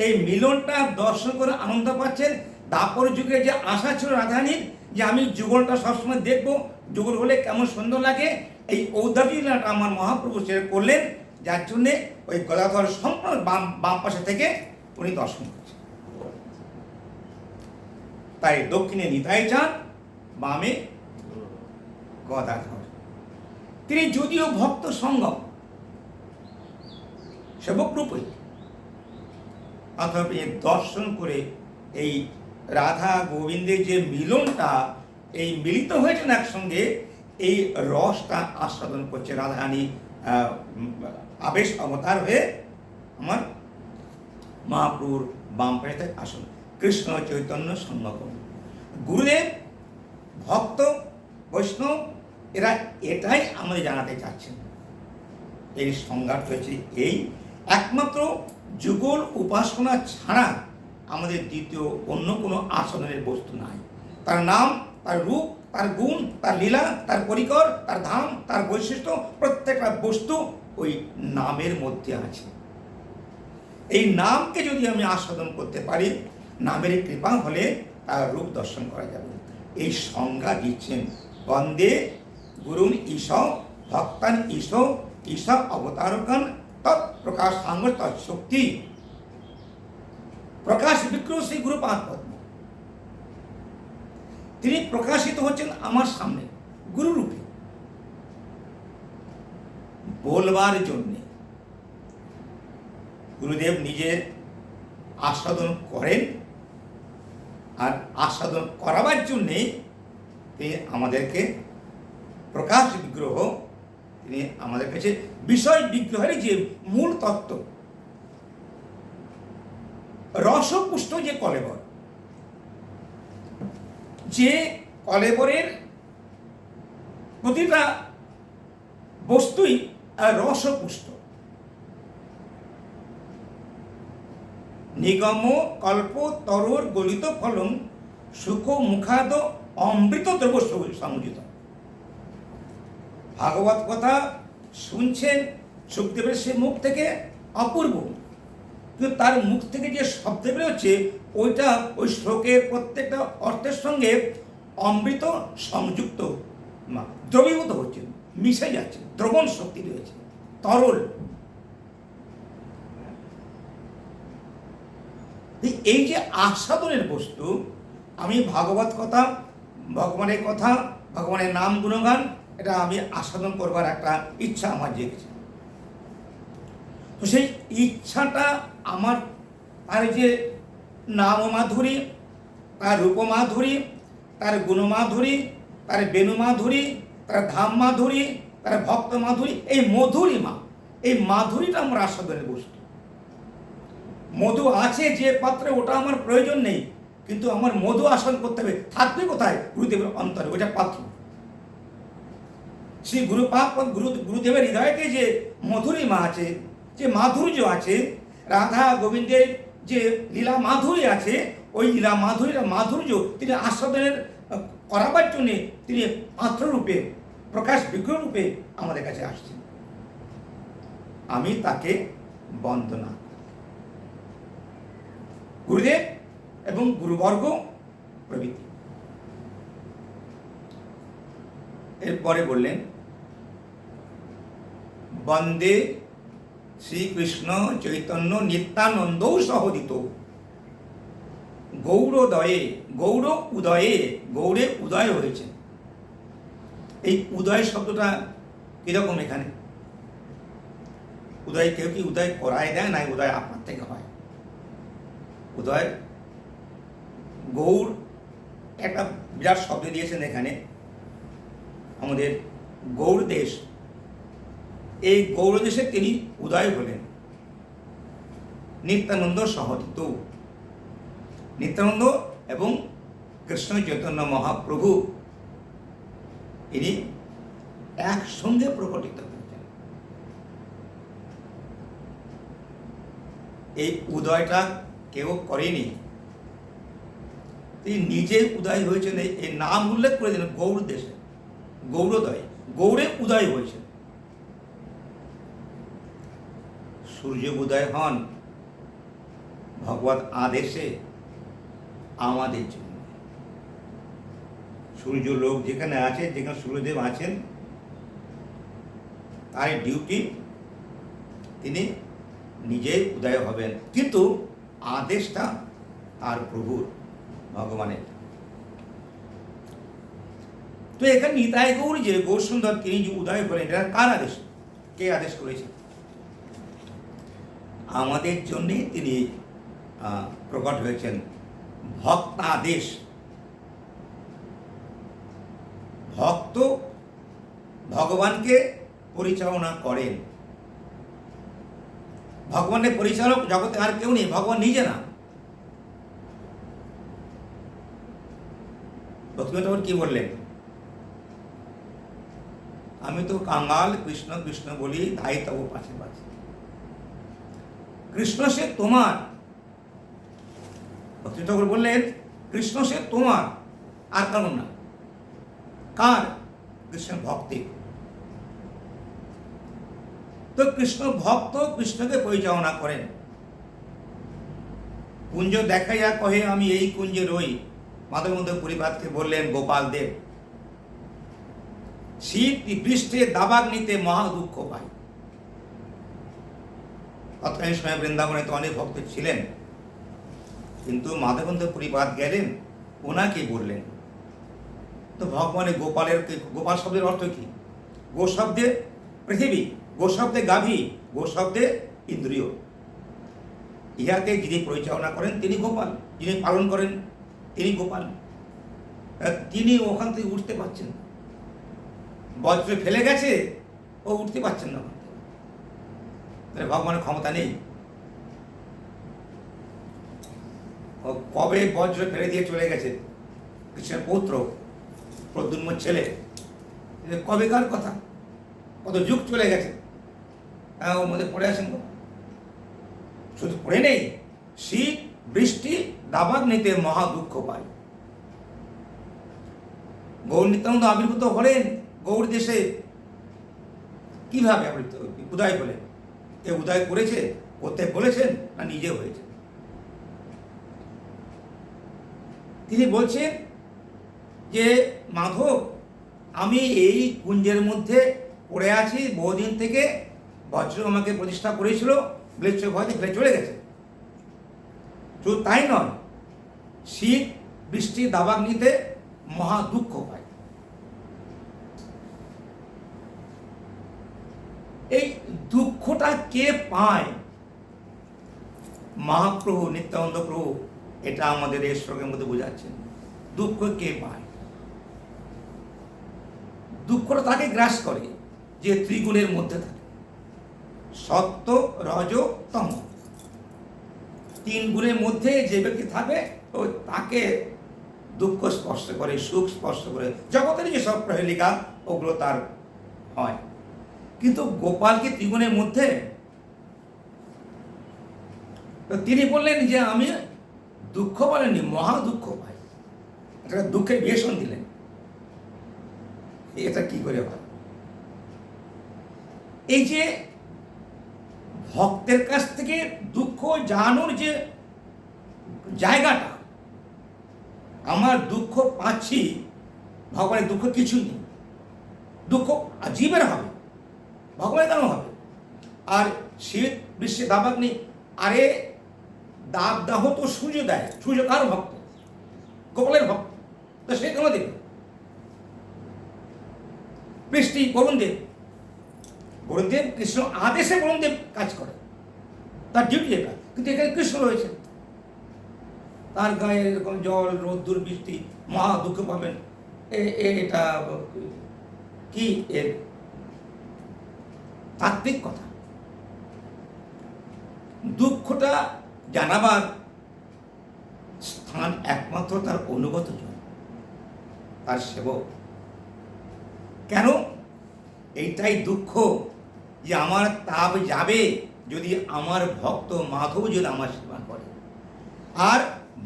A: এই মিলনটা দর্শন করে আনন্দ পাচ্ছেন দাপর যুগে যে আশা ছিল রাধারানীর যে আমি যুগলটা সবসময় দেখবো, যুগল হলে কেমন সুন্দর লাগে, এই ঔদার্য লীলাটা আমার মহাপ্রভু সেরে করলেন, যার জন্যে ওই গদাধর সম্পূর্ণ বাম পাশে থেকে উনি দর্শন করছেন। তাই দক্ষিণে নিতাই চাঁদ, বামে গদাধর। তিনি যদিও ভক্ত সঙ্গম সেবক রূপে, অথবা দর্শন করে এই রাধা গোবিন্দের যে মিলনটা, এই মিলিত হয়েছেন একসঙ্গে, এই রসটা আস্বাদন করছে রাধারানী আবেশ অবতার হয়ে আমার মহাপ্রভুর বাম পাশে আসুন। কৃষ্ণ চৈতন্য সঙ্গম। গুরুদেব, ভক্ত, বৈষ্ণব এরা এটাই আমাদের জানাতে চাচ্ছেন। এই সংজ্ঞাটা হয়েছে এই, একমাত্র যুগল উপাসনা ছাড়া আমাদের দ্বিতীয় অন্য কোনো আসনের বস্তু নাই। তার নাম, তার রূপ, তার গুণ, তার লীলা, তার পরিকর, তার ধাম, তার বৈশিষ্ট্য, প্রত্যেকটা বস্তু ওই নামের মধ্যে আছে। এই নামকে যদি আমি আস্বাদন করতে পারি, নামের কৃপা হলে তার রূপ দর্শন করা যাবে। এই সংজ্ঞা দিচ্ছেন বন্দে গুরুন ঈশ ভক্তান ঈশ অবতারকান তৎপ্রকাশ সাঙ্গ তৎশক্তি। প্রকাশ বিগ্রহ শ্রী গুরুপাদ পদ্ম, তিনি প্রকাশিত হচ্ছেন আমার সামনে গুরু রূপে, বলবার জন্যে। গুরুদেব নিজে আস্বাদন করেন, আর আস্বাদন করাবার জন্যে তিনি আমাদেরকে প্রকাশ বিগ্রহ, তিনি আমাদের কাছে বিষয় বিগ্রহের যে মূল তত্ত্ব, রসপুষ্ট যে কলেবর, যে কলেবরের প্রতিটা বস্তুই রসপুষ্ট, নিগম কল্প তরুর গলিত ফলম সুখ মুখাদ অমৃত দ্রব্য সংযোজিত। ভাগবত কথা শুনছেন সুখদেবের সে মুখ থেকে, অপূর্ব, কিন্তু তার মুখ থেকে যে শব্দ বেরোচ্ছে ওইটা ওই শ্লোকের প্রত্যেকটা অর্থের সঙ্গে অমৃত সংযুক্ত, দ্রবীভূত হচ্ছে, মিশে যাচ্ছে, দ্রবণ শক্তি রয়েছে, তরল। এই যে আস্বাদনের বস্তু, আমি ভাগবত কথা, ভগবানের কথা, ভগবানের নাম গুণগান, এটা আমি আস্বাদন করবার একটা ইচ্ছা আমার জেগেছে। তো সেই ইচ্ছাটা আমার, তার যে নাম মাধুরী, তার রূপ মাধুরী, তার গুণ মাধুরী, তার বেণু মাধুরী, তার ধাম মাধুরী, তার ভক্ত মাধুরী, এই মধুরিমা, এই মাধুরীটা আমার আস্বাদনের বস্তু। মধু আছে যে পাত্রে, ওটা আমার প্রয়োজন নেই, কিন্তু আমার মধু আস্বাদন করতে হবে, থাকবে কোথায়? গুরুদেবের অন্তরে, ওইটা পাত্র। সেই গুরুদেবের হৃদয়কে যে মধুরিমা আছে, যে মাধুর্য আছে, রাধা গোবিন্দের যে লীলা মাধুরী আছে, ওই লীলা মাধুর্য তিনি আস্বাদনের করাবার জন্যে তিনি পাত্ররূপে, প্রকাশ বিগ্রহ রূপে আমাদের কাছে আসছেন। আমি তাকে বন্দনা, গুরুদেব এবং গুরুবর্গ প্রভৃতি। এরপরে বললেন, বন্দে শ্রীকৃষ্ণ চৈতন্য নিত্যানন্দ সহোদিত গৌরোদয়ে, গৌর উদয়ে, গৌরে উদয় হয়েছে। এই উদয় শব্দটা কিরকম? এখানে উদয় কেউ কি উদয় করায় দেয়, না উদয় আপনার থেকে হয়? উদয়, গৌর একটা বিরাট শব্দ দিয়েছেন এখানে, আমাদের গৌড় দেশ, এই গৌড় দেশে তিনি উদয় হলেন। নিত্যানন্দ সহোদিত, নিত্যানন্দ এবং কৃষ্ণ চৈতন্য মহাপ্রভু ইনি একসঙ্গে প্রকটিত হয়েছেন। এই উদয়টা কেউ করেনি, তিনি নিজে উদয় হয়েছেন। এই নাম উল্লেখ করে দিলেন গৌড় দেশে, গৌরোদয়, গৌড়ে উদয় হয়েছে। সূর্য উদয় হন ভগবত আদেশে, আমাদের জন্য। সূর্য লোক যেখানে আছে, যেখানে সূর্যদেব আছেন, তার ডিউটি তিনি নিজেই উদয় হবেন, কিন্তু আদেশটা তার প্রভুর, ভগবানের। তো এখানে নিতাই গৌর যে গৌরসুন্দর তিনি যে উদয় হলেন, এটা কার আদেশ? কে আদেশ করেছে? আমাদের জন্যে তিনি প্রকট হয়েছেন। ভক্তাদেশ। ভক্ত ভগবানকে পরিচালনা করেন। ভগবানের পরিচালক জগতে আর কেউ নেই, ভগবান নিজে না। ভক্তিবিনোদ ঠাকুর কি বললেন? আমি তো কাঙ্গাল, কৃষ্ণ কৃষ্ণ বলি ধাই তব পাশে পাশে। কৃষ্ণ সে তোমার। ভক্তিবিনোদ ঠাকুর বললেন কৃষ্ণ সে তোমার, আর কারণ না। কার? কৃষ্ণ ভক্তি। তো কৃষ্ণ ভক্ত কৃষ্ণকে পরিচালনা করেন। কুঞ্জ দেখাইয়া কহে আমি এই কুঞ্জে রই, মাধবমোহন পরিবারকে বললেন গোপাল দেব। শীত বৃষ্টি দাবাগ নিতে মহা দুঃখ পাই। তৎকালীন সময় বৃন্দাবনে তো অনেক ভক্ত ছিলেন, কিন্তু মাধবমোহন পরিবার গেলেন, ওনাকে বললেন। তো ভগবানের গোপালের, গোপাল শব্দের অর্থ কি? গো শব্দে পৃথিবী, গো শব্দে গাভী, গো শব্দে ইন্দ্রিয়। ইহাকে যিনি পরিচালনা করেন তিনি গোপাল, যিনি পালন করেন তিনি গোপাল। তিনি ওখান থেকে উঠতে পারছেন না, বজ্রে ফেলে গেছে, ও উঠতে পারছেন না। ভগবানের ক্ষমতা নেই। ও কবে বজ্র ফেলে দিয়ে চলে গেছে, কৃষ্ণের পৌত্র প্রদ্যুম্ন ছেলে, কবেকার কথা, কত যুগ চলে গেছে। ওর মধ্যে পড়ে আছেন গো। শুধু পড়ে নেই, শীত বৃষ্টি দাবাগ নিতে মহা দুঃখ পায়। গৌর নিত্যানন্দ আবির্ভূত হলেন গৌর দেশে কিভাবে উদয় হলেন? কে উদয় করেছে, করতে বলেছেন, না নিজে হয়েছে? তিনি বলছেন যে মাধব, আমি এই কুঞ্জের মধ্যে পড়ে আছি বহুদিন থেকে, বজ্র আমাকে প্রতিষ্ঠা করেছিল, ব্লেচ্ছ ভয়তে ফেলে চলে গেছে। শুধু তাই নয়, শীত বৃষ্টি দাবাগ নিতে মহা দুঃখ পায়। এই দুঃখটা কে পায়? মহাপ্রভু, নিত্যানন্দ প্রভু এটা আমাদের এই শ্লোকের মধ্যে বোঝাচ্ছেন। দুঃখ কে পায়? দুঃখটা তাকে গ্রাস করে যে ত্রিগুণের মধ্যে থাকে, সত্য রজ তম। তিন গুণের মধ্যে যে ব্যক্তি থাকে, ও তাকে দুঃখ স্পর্শ করে, সুখ স্পর্শ করে, জগতের যে সব প্রহেলিকা ওগুলো তার হয়। কিন্তু গোপাল কি ত্রিগুণের মধ্যে? তিনি বললেন যে আমি দুঃখ বলেননি, মহা দুঃখ পাই। একটা দুঃখের বেশন দিলেন। এটা কি করে হয়? এই যে ভক্তের কাছ থেকে দুঃখ জানানোর যে জায়গাটা, আমার দুঃখ পাচ্ছি, ভগবানের দুঃখ কিছুই নেই। দুঃখ জীবের হবে, ভগবানের কেন হবে? আর শীত বৃষ্টি দাবাগ নেই। আরে দাব দাহ তো সূর্য দেয়। সূর্য কার ভক্ত? গোপালের ভক্ত। তো সে কেন দেবে? বৃষ্টি বরুণদেব, বরুণদেব কৃষ্ণ আদেশে বরুণদেব কাজ করে, তার ডিউটি এটা। কিন্তু এখানে কৃষ্ণ রয়েছে, তার গায়ে এরকম জল, রোদ্দুর, বৃষ্টি, মহা দুঃখ পাবেন। এটা কি এর তাত্ত্বিক কথা? দুঃখটা জানাবার স্থান একমাত্র তার অনুগত জন, তার সেবক। কেন? এইটাই দুঃখ যে আমার তাপ যাবে যদি আমার ভক্ত মাধব যদি আমার সেবা করে। আর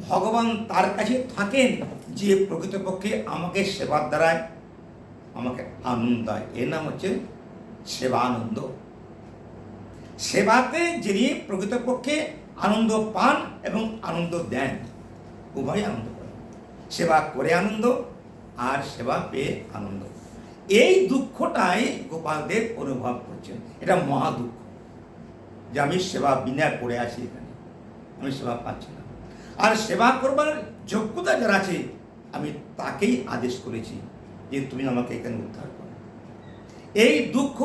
A: ভগবান তার কাছে থাকেন যে প্রকৃতপক্ষে আমাকে সেবার দ্বারায় আমাকে আনন্দ দেয়। এর নাম হচ্ছে সেবানন্দ। সেবাতে যিনি প্রকৃতপক্ষে আনন্দ পান এবং আনন্দ দেন, উভয় আনন্দ করে, সেবা করে আনন্দ আর সেবা পেয়ে আনন্দ। এই দুঃখটাই গোপালদেব অনুভব করছেন। এটা মহা দুঃখ যে আমি সেবা বিনা করে আছি, এখানে আমি সেবা পাচ্ছি না। আর সেবা করবার যোগ্যতা যারা আছে আমি তাকেই আদেশ করেছি যে তুমি আমাকে এখানে উদ্ধার করো। এই দুঃখ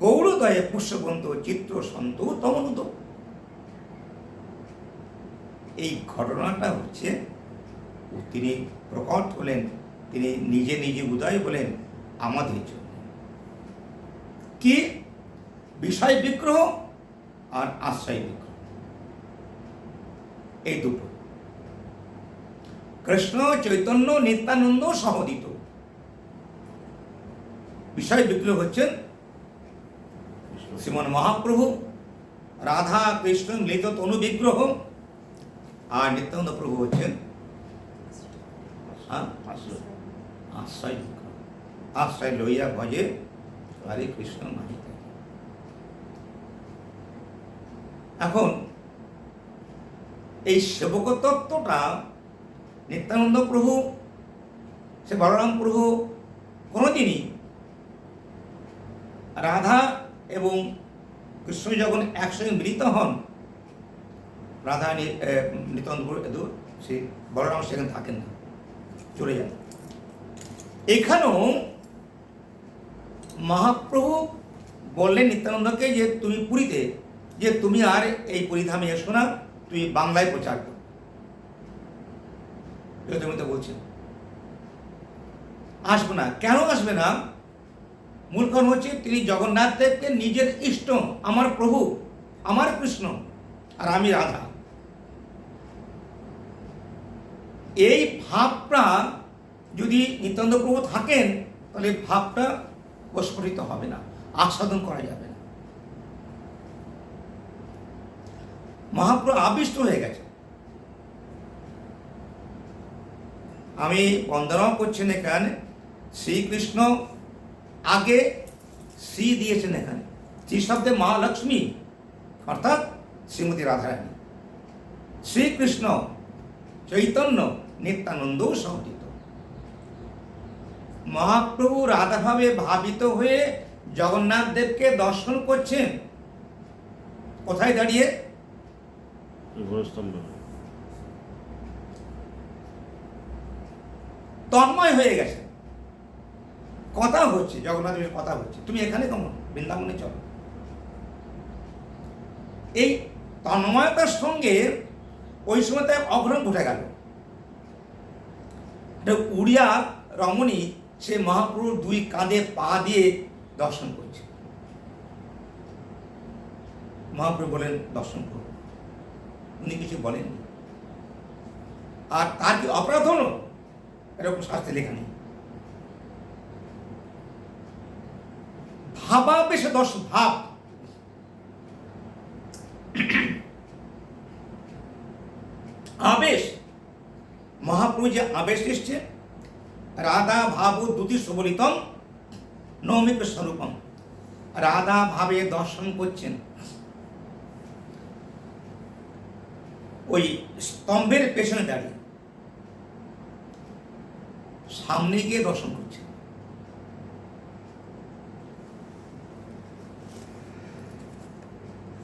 A: গৌরদয়ে পুষ্যবন্ত চিত্র সন্ত তমনুত। এই ঘটনাটা হচ্ছে তিনি প্রকট হলেন, তিনি নিজে নিজে উদয় হলেন আমাদের জন্য। কি বিষয় বিগ্রহ আর আশ্রয় বিগ্রহ, এই দুটো কৃষ্ণ চৈতন্য নিত্যানন্দ সহোদিত। বিষয় বিগ্রহ হচ্ছেন শ্রীমন মহাপ্রভু, রাধা কৃষ্ণ মিলিত তনু বিগ্রহ, আর নিত্যানন্দ প্রভু হচ্ছেন আশ্রয় বিগ্রহ। আশ্রয় লইয়া ভজে হরে কৃষ্ণ নাহি। এখন এই সেবক তত্ত্বটা নিত্যানন্দ প্রভু, সে বলরাম প্রভু কোনোদিনই রাধা এবং কৃষ্ণ যখন একসঙ্গে মিলিত হন, রাধা নিত্যানন্দ প্রভু সে বলরাম সেখানে থাকেন না, চলে যান। এখানেও মহাপ্রভু বললেন নিত্যানন্দকে যে তুমি পুরীতে, যে তুমি আর এই পরিধামে এসো না, তুমি বাংলায় প্রচার করো। তুমি তো বলছেন আসবে না। কেন আসবে না? মূল কারণ হচ্ছে তিনি জগন্নাথ দেবকে নিজের ইষ্ট, আমার প্রভু, আমার কৃষ্ণ, আর আমি রাধা, এই ভাবটা যদি নিত্যানন্দ প্রভু থাকেন তাহলে ভাবটা প্রস্ফুটিত হবে না, আস্বাদন করা যাবে না। মহাপ্রভু আবিষ্ট হয়ে গেছে। আমি বন্দনাও করছেন এখানে, শ্রীকৃষ্ণ আগে শ্রী দিয়েছেন এখানে, শ্রী শব্দে মা লক্ষ্মী অর্থাৎ শ্রীমতী রাধারানী, শ্রীকৃষ্ণ চৈতন্য নিত্যানন্দ সহজিত। মহাপ্রভু রাধাভাবে ভাবিত হয়ে জগন্নাথ দেবকে দর্শন করছেন। কোথায় দাঁড়িয়ে? তন্ময় হয়ে গেছে। কথা হচ্ছে, জগন্নাথ দেবের কথা হচ্ছে, তুমি এখানে কেমন, বৃন্দাবনে চলো। এই তন্ময়তার সঙ্গে ওই সময় তার অঘটন ঘটে গেল। উড়িয়া রমণী সে মহাপ্রভুর দুই কাঁধে পা দিয়ে দর্শন করছে। মহাপ্রভু বলেন দর্শন করুন, উনি কিছু বলেননি। আর তার কি অপরাধ হলো? এরকম শাস্ত্রে লেখা নেই। ভাবাবেশে দর্শন, ভাব, আবেশ, মহাপ্রভু যে আবেশ এসছে, রাধা ভাব দ্যুতি সুবলিতম নৌমিক স্বরূপম, রাধা ভাবে দর্শন করছেন। ওই স্তম্ভের পেছনে দাঁড়িয়ে সামনে গিয়ে দর্শন করছেন।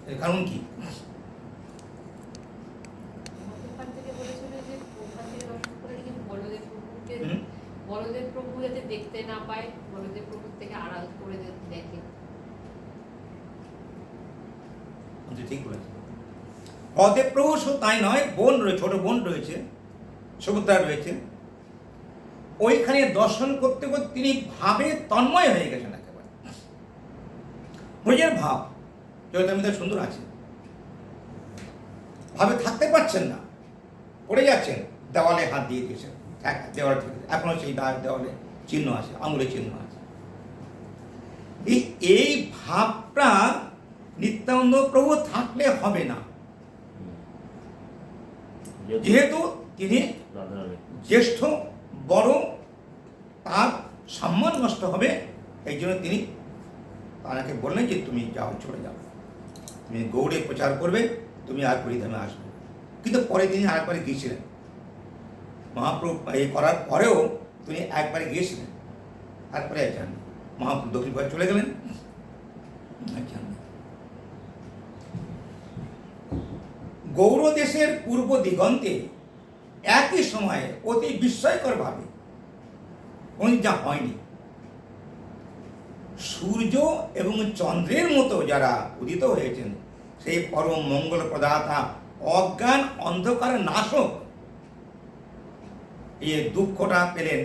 A: এর কারণ কি?
B: বলদেব প্রভু যাতে দেখতে না পায়, বলদেব প্রভু থেকে আড়াল করে দেখে।
A: ঠিক বলেছে। বলদেব প্রভু শুধু তাই নয়, বোন রয়েছে, ছোট বোন রয়েছে, সুভদ্রা রয়েছে। ওইখানে দর্শন করতে করতে তিনি ভাবে তন্ময় হয়ে গেছেন একেবারে। ব্রজের ভাব চৈতন্যদেব সুন্দর আছে, ভাবে থাকতে পারছেন না, পড়ে যাচ্ছেন, দেওয়ালে হাত দিয়ে দিয়েছেন, দেওয়ালে ঠিক আছে, এখনো সেই দেওয়ালে চিহ্ন আছে, আঙুলের চিহ্ন আছে। এই ভাবটা নিত্যানন্দ প্রভু থাকলে হবে না, যেহেতু তিনি জ্যেষ্ঠ বড়, তার সম্মান নষ্ট হবে। এই জন্য তিনি তাকে বললেন যে তুমি যাও, চলে যাও, তুমি গৌড়ে প্রচার করবে, তুমি আর পরিধামে আসবে। কিন্তু পরে তিনি আরেকবারে গিয়েছিলেন, মহাপ্রভু এই করার পরেও তিনি একবার গিয়েছিলেন, তারপরে আর যাননি। মহাপ্রভু দক্ষিণ ভারতে চলে গেলেন, আর যাননি। গৌড় দেশের পূর্ব দিগন্তে একই সময়ে অতি বিস্ময়করভাবে যা হয়নি, সূর্য এবং চন্দ্রের মতো যারা উদিত হয়েছেন, সেই পরম মঙ্গল প্রদাতা, অজ্ঞান অন্ধকার নাশক, এই দুঃখটা পেলেন।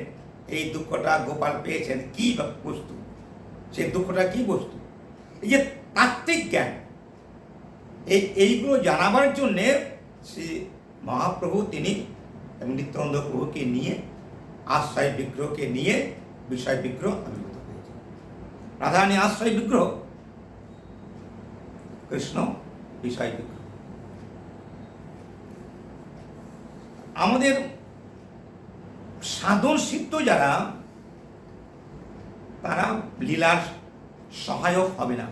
A: এই দুঃখটা গোপাল পেয়েছেন কি বস্তু? সেই দুঃখটা কি বস্তু? এই যে তাত্ত্বিক জ্ঞান, এইগুলো জানাবার জন্যে শ্রী মহাপ্রভু তিনি এবং নিত্যানন্দ প্রভুকে নিয়ে, আশ্রয় বিগ্রহকে নিয়ে বিষয় বিগ্রহ আবির্ভূত হয়েছে। রাধারানী আশ্রয় বিগ্রহ, কৃষ্ণ বিষয় বিগ্রহ। আমাদের সাধন সিদ্ধ যারা, তারা লীলার সহায়ক হবে না।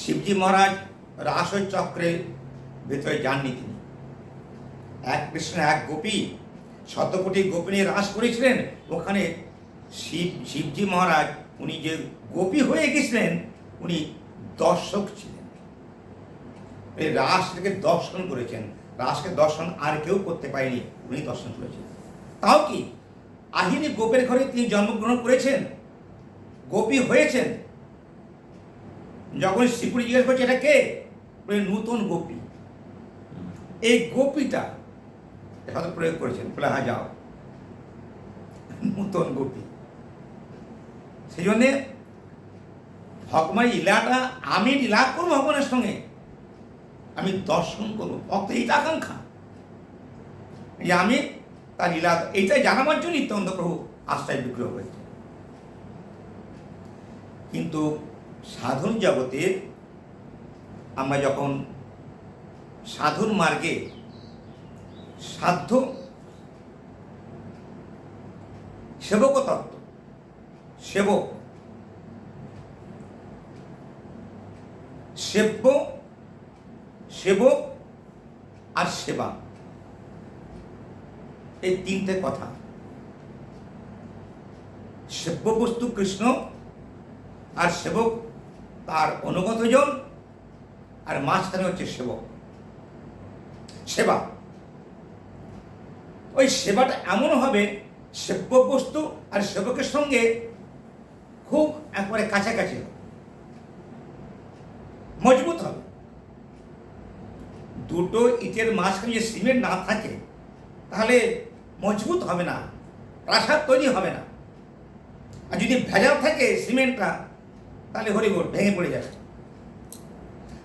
A: শিবজি মহারাজ রাস চক্রের ভেতরে যাননি তিনি। এক কৃষ্ণ এক গোপী, শতকোটি গোপিনী রাস করেছিলেন। ওখানে শিবজি মহারাজ উনি যে গোপী হয়ে গেছিলেন, উনি দর্শক ছিলেন। এই রাসকে দর্শন করেছেন। রাসকে দর্শন আর কেউ করতে পারেনি, উনি দর্শন করেছেন। তাও কি আহিনী গোপের ঘরে তিনি জন্মগ্রহণ করেছেন, গোপী হয়েছেন। যখন শ্রীপুরি জিজ্ঞেস করছে এটা কে, বলে নূতন গোপী। এই গোপীটা শব্দ প্রয়োগ করেছেন, বলে হ্যাঁ যাও, নূতন গোপী। সেই জন্যে ভগবান লীলাটা আমি লীলা করবো, ভগবানের সঙ্গে আমি দর্শন করবো, ভক্ত এইটা আকাঙ্ক্ষা যে আমি তার লীলা, এইটাই জানাবার জন্য নিত্যানন্দ প্রভু আশ্রয় বিগ্রহ হয়েছে। কিন্তু সাধন জগতে আমরা যখন সাধন মার্গে সাধ্য সেবক তত্ত্ব, সেবক সেব্য, সেবক আর সেবা, এই তিনটে কথা। সেব্য বস্তু কৃষ্ণ, আর সেবক তার অনুগতজন, আর মাঝখানে হচ্ছে সেবক, সেবা। ওই সেবাটা এমন হবে, সেব্য বস্তু আর সেবকের সঙ্গে খুব একবারে কাছাকাছি হবে, মজবুত হবে। দুটো ইটের মাঝখানে যে সিমেন্ট না থাকে, তাহলে মজবুত হবে না, প্রাসাদ তৈরি হবে না। আর যদি ভেজাল থাকে সিমেন্টটা, তাহলে হরিবোল ভেঙে পড়ে যাবে।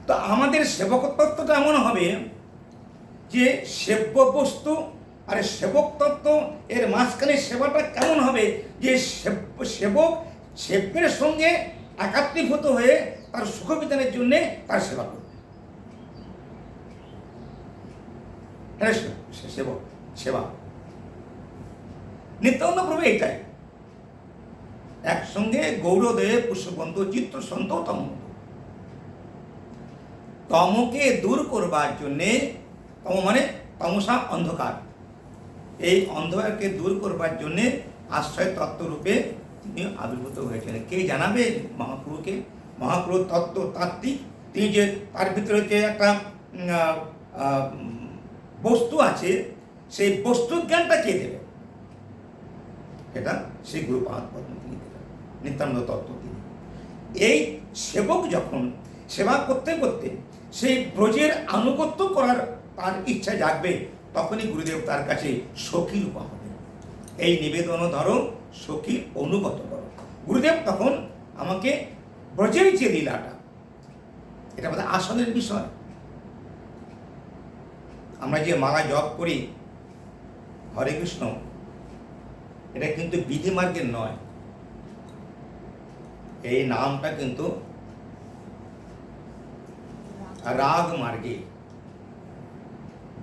A: তো আমাদের সেবকতত্ত্বটা এমন হবে যে সেব্য বস্তু আর সেবক তত্ত্ব, এর মাঝখানে সেবাটা কেমন হবে, যে সেবক সেব্যের সঙ্গে একাত্মীভূত হয়ে তার সুখ বিধানের জন্য তার সেবা করবে। সেবক সেবা নিত্যানন্দ প্রভু এইটাই। একসঙ্গে গৌরদেব পুষ্পবন্ত চিত্র সন্ত তম, তমকে দূর করবার জন্যে, তম মানে তমসা অন্ধকার, এই অন্ধকারকে দূর করবার জন্যে আশ্রয় তত্ত্বরূপে তিনি আবির্ভূত হয়েছেন। কে জানাবে মহাপ্রভুকে? মহাপ্রভু তত্ত্ব তাত্ত্বিক, তিনি যে তার ভিতরে যে একটা বস্তু আছে, সেই বস্তু জ্ঞানটা কে দেবে? এটা শ্রী গুরুপাদ পদ্ম তিনি দেবেন, নিত্যানন্দ তত্ত্ব তিনি। এই সেবক যখন সেবা করতে করতে সেই ব্রজের আনুগত্য করার তার ইচ্ছা জাগবে, তখনই গুরুদেব তার কাছে সখী রূপা হবে। এই নিবেদন ধরো, সখী অনুগত করো। গুরুদেব তখন আমাকে ব্রজের যে লীলাটা, এটা আমাদের আসনের বিষয়। আমরা যে মালা জপ করি হরে কৃষ্ণ, এটা কিন্তু বিধি মার্গের নয়, এই নামটা কিন্তু রাগ মার্গে।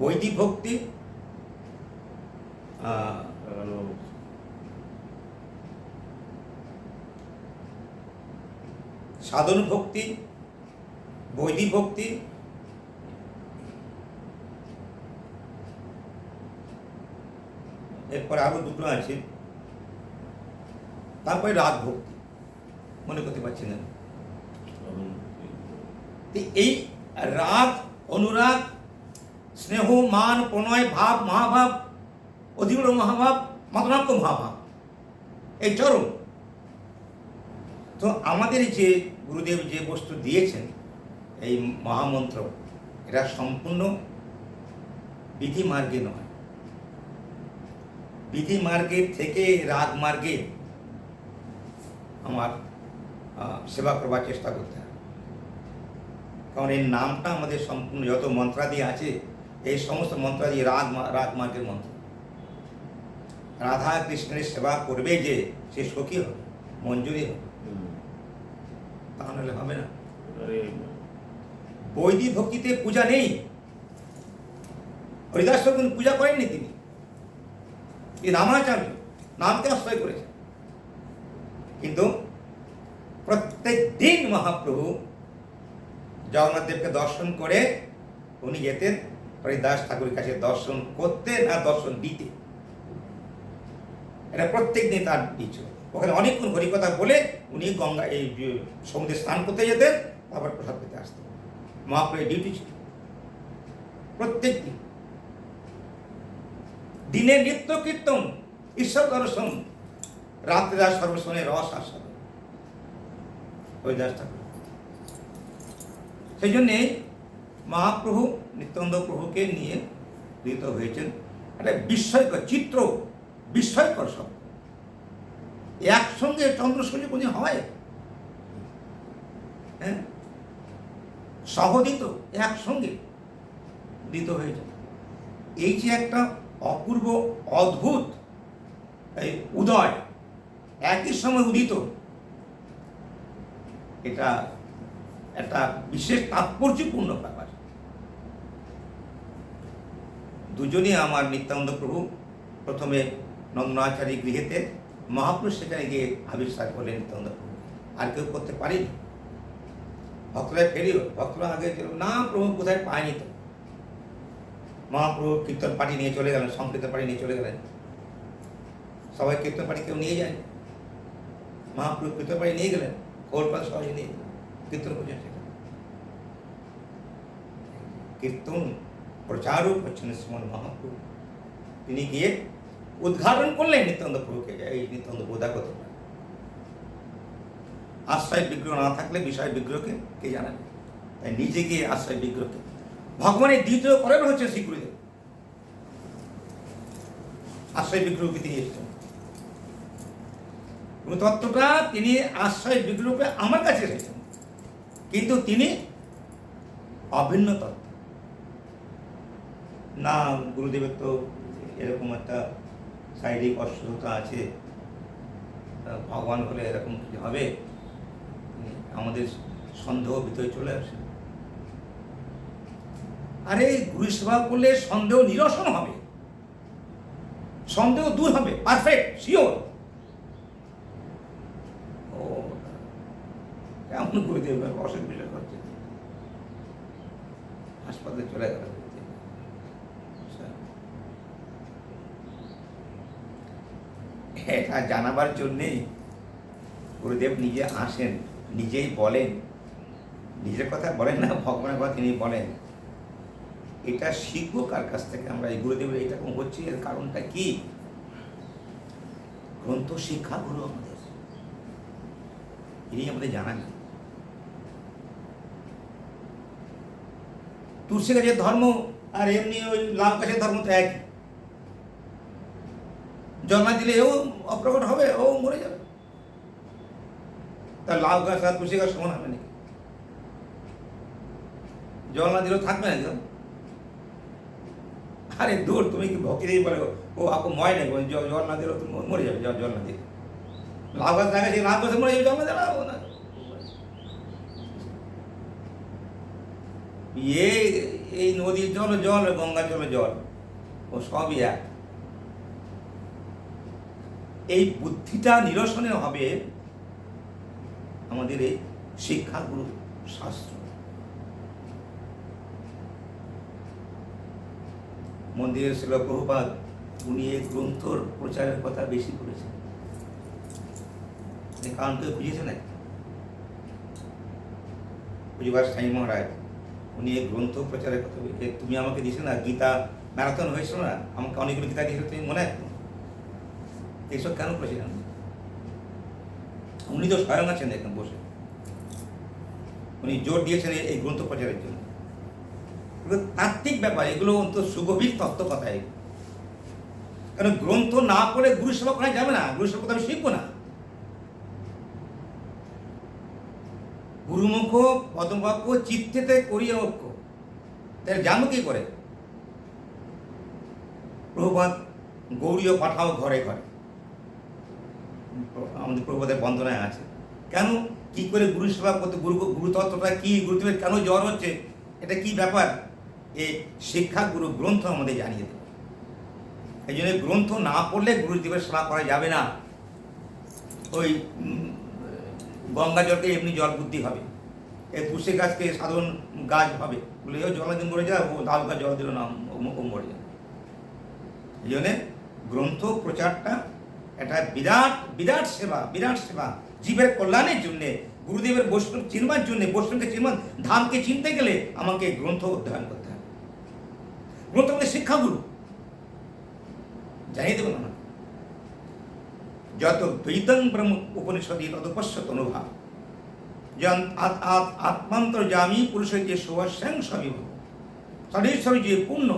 A: বৈদিক ভক্তি, সাধন ভক্তি, বৈদিক ভক্তি এরপরে আরও দুটো আছে, তারপরে রাগ ভক্তি, মনে করতে পারছি না। তো এই রাগ, অনুরাগ, স্নেহ, মান, প্রণয়, ভাব, মহাভাব, অধিগ্রহ মহাভাব, মাতনাক্য মহাভাব, এই চরম। তো আমাদের যে গুরুদেব যে বস্তু দিয়েছেন, এই মহামন্ত্র, এটা সম্পূর্ণ বিধি মার্গে নয়। বিধি মার্গের থেকে রাগ মার্গে আমার সেবা করবার চেষ্টা করতে হবে। কারণ এই নামটা আমাদের সম্পূর্ণ যত মন্ত্রাদি আছে, এই সমস্ত মন্ত্রাদি রাগ মার্গের মন্ত্র। রাধা কৃষ্ণের সেবা করবে যে সে সখী হবে, মঞ্জুরি হবে, তা নাহলে হবে না। বৈদিক ভক্তিতে পূজা নেই। হরিদাস ঠাকুর পূজা করেননি তিনি, রামাচার্য নামকে আশ্রয় করেছেন। কিন্তু প্রত্যেক দিন মহাপ্রভু জগন্নাথ দেবকে দর্শন করে উনি যেতেন হরিদাস ঠাকুরের কাছে দর্শন করতে, না দর্শন দিতে। এটা প্রত্যেক দিন তার ইচ্ছে। ওখানে অনেকক্ষণ হরিকথা বলে উনি গঙ্গা এই সমুদ্রে স্নান করতে যেতেন, আবার প্রসাদ পেতে আসতেন। মহাপ্রভুর ডিউটি ছিল প্রত্যেক দিন। দিনে নিত্য কীর্তন, ঈশ্বর দর্শন, রাত্রে সর্বসময় রস আস্বাদন, হরিদাস ঠাকুর। সেই জন্যে মহাপ্রভু নিত্যানন্দ প্রভুকে নিয়ে গৃহীত হয়েছেন। একটা বিস্ময়কর চিত্র, বিস্ময়কর সব একসঙ্গে চন্দ্র সূর্য কোনদিন হয়? হ্যাঁ, সহদিত একসঙ্গে দিত হয়েছে। এই যে একটা অপূর্ব অদ্ভুত এই উদয়, একই সময় উদিত, এটা একটা বিশেষ তাৎপর্যপূর্ণ ব্যাপার। দুজনই আমার নিত্যানন্দ প্রভু প্রথমে নন্দনাচারী গৃহেতে, মহাপুরুষ সেখানে গিয়ে আবিষ্কার করলেন নিত্যানন্দ প্রভু। আর কেউ করতে পারেনি। ভক্তরা ফেরিও, ভক্তরা আগে না প্রভু কোথায় পায়নি। তো মহাপ্রভু কীর্তন পার্টি নিয়ে চলে গেলেন, সংকীর্তন পার্টি নিয়ে চলে গেলেন। সবাই কীর্তন পার্টি কেউ নিয়ে যায়, মহাপ্রভু কীর্তন পার্টি নিয়ে গেলেন, কলকাতা সবাই নিয়ে কীর্তন করছেন। সেখানে কীর্তন প্রচারও করছেন শ্রীমন মহাপ্রভু। তিনি গিয়ে উদ্ঘাটন করলেন নিত্যানন্দ প্রভুকে, এই নিত্যানন্দ বোধা করতে পারে। আশ্রয় বিগ্রহ না থাকলে বিষয় বিগ্রহকে কে জানাবে? তাই নিজে গিয়ে আশ্রয় বিগ্রহকে ভগবানের দ্বিতীয় করেন হচ্ছে শ্রী গুরুদেব। আশ্রয় বিগ্রহকে তিনি এসেছেন, তত্ত্বটা তিনি আশ্রয় বিগ্রহকে আমার কাছে এসেছেন, কিন্তু তিনি অভিন্ন তত্ত্ব না। গুরুদেবের তো এরকম একটা শারীরিক অসুস্থতা আছে, ভগবান হলে এরকম কিছু হবে, আমাদের সন্দেহ ভিতরে চলে আসে। আরে গুরু সেবা করলে সন্দেহ নিরসন হবে, সন্দেহ দূর হবে, পারফেক্ট শিওর। ও কেমন গুরুদেব অসুখ বিষয় করছে, হাসপাতালে চলে গেল। এটা জানাবার জন্যেই গুরুদেব নিজে আসেন, নিজেই বলেন, নিজের কথা বলেন না, ভগবানের কথা তিনি বলেন। এটা শিখবো কার কাছ থেকে আমরা? এই গুরুদেবের এইরকম হচ্ছে, এর কারণটা কি? গ্রন্থ শিক্ষা গুরু আমাদের, ইনি আমাদের জানান। তুলসী গাছের ধর্ম আর এমনি ওই লাউ গাছের ধর্ম তো একই। জল না দিলে ও অপ্রকট হবে, ও মরে যাবে। তা লাউ গাছ আর তুলসী গাছ সমান হবে নাকি? জল না দিলেও থাকবে না জল। আরে দূর, তুমি কি ভক্তি দিয়ে বলে ও আপু ময় নেই, জল না দিলেও তুমি মরে যাবে। জল না দিলে লাউ গাছ দেখা যায়, লাউ গাছে মরে যাবে, জল না দিলে না। এই নদীর জল জল, গঙ্গার জল জল, ও সবই এক। এই বুদ্ধিটা নিরসনে হবে আমাদের এই শিক্ষাগুরু শাস্ত্র। মন্দিরে ছিল প্রভুপাদ উনি এই গ্রন্থর প্রচারের কথা বেশি করেছেন। কারণ কেউ বুঝেছে না, বুঝবার স্বামী মহারাজ উনি এই গ্রন্থ প্রচারের কথা তুমি আমাকে দিয়েছো না, গীতা ম্যারাথন হয়েছিল না, আমাকে অনেকগুলো গীতা দিয়েছিল, তুমি মনে আছে? এইসব কেন করেছিলেন? উনি তো স্বয়ং আছেন এখানে বসে, উনি জোর দিয়েছেন এই গ্রন্থ প্রচারের জন্য। এগুলো তাত্ত্বিক ব্যাপার, এগুলো তো সুগভীর তত্ত্ব কথা। কারণ গ্রন্থ না পড়ে গুরু সেবা করা যাবে না, গুরু সেবা কথা আমি শিখবো না। গুরুমুখ পদবাক্য চিত্তেতে করিয়া ঐক্য, তাই জানো কি করে? প্রভুপাদ গৌরীয় পাঠাও ঘরে ঘরে, আমাদের প্রভুপাদের বন্দনায় আছে। কেন কি করে গুরু সেবা করতে, গুরুতত্ত্বটা কি, গুরুদেবের কেন জ্বর হচ্ছে, এটা কি ব্যাপার, এই শিক্ষা গুরু গ্রন্থ আমাদের জানিয়ে দেবে। এই জন্য গ্রন্থ না পড়লে গুরুদেবের সেবা করা যাবে না। ওই গঙ্গা জলকে এমনি জল বুদ্ধি হবে, এই তুলসী গাছকে সাধারণ গাছ হবে বলে জল দিন মরে যায়, ও দাও গাছ জল দিল না ও মরে যায়। এই জন্যে গ্রন্থ প্রচারটা একটা বিরাট বিরাট সেবা, বিরাট সেবা জীবের কল্যাণের জন্যে, গুরুদেবের বৈষ্ণব চিনবার জন্যে, বৈষ্ণবকে চিনবার, ধামকে চিনতে গেলে আমাকে গ্রন্থ অধ্যয়ন করতে হবে। গ্রন্থ আমাদের শিক্ষাগুরু, জানিয়ে দেবেন না। যত দ্বৈতং ব্রহ্ম উপনিষদে তদপশ্যত অনুভাব, আত্মান্তর্যামী পুরুষ যে সুভাষ্যাং স্বামীভব সদেশ্বর যে পূর্ণ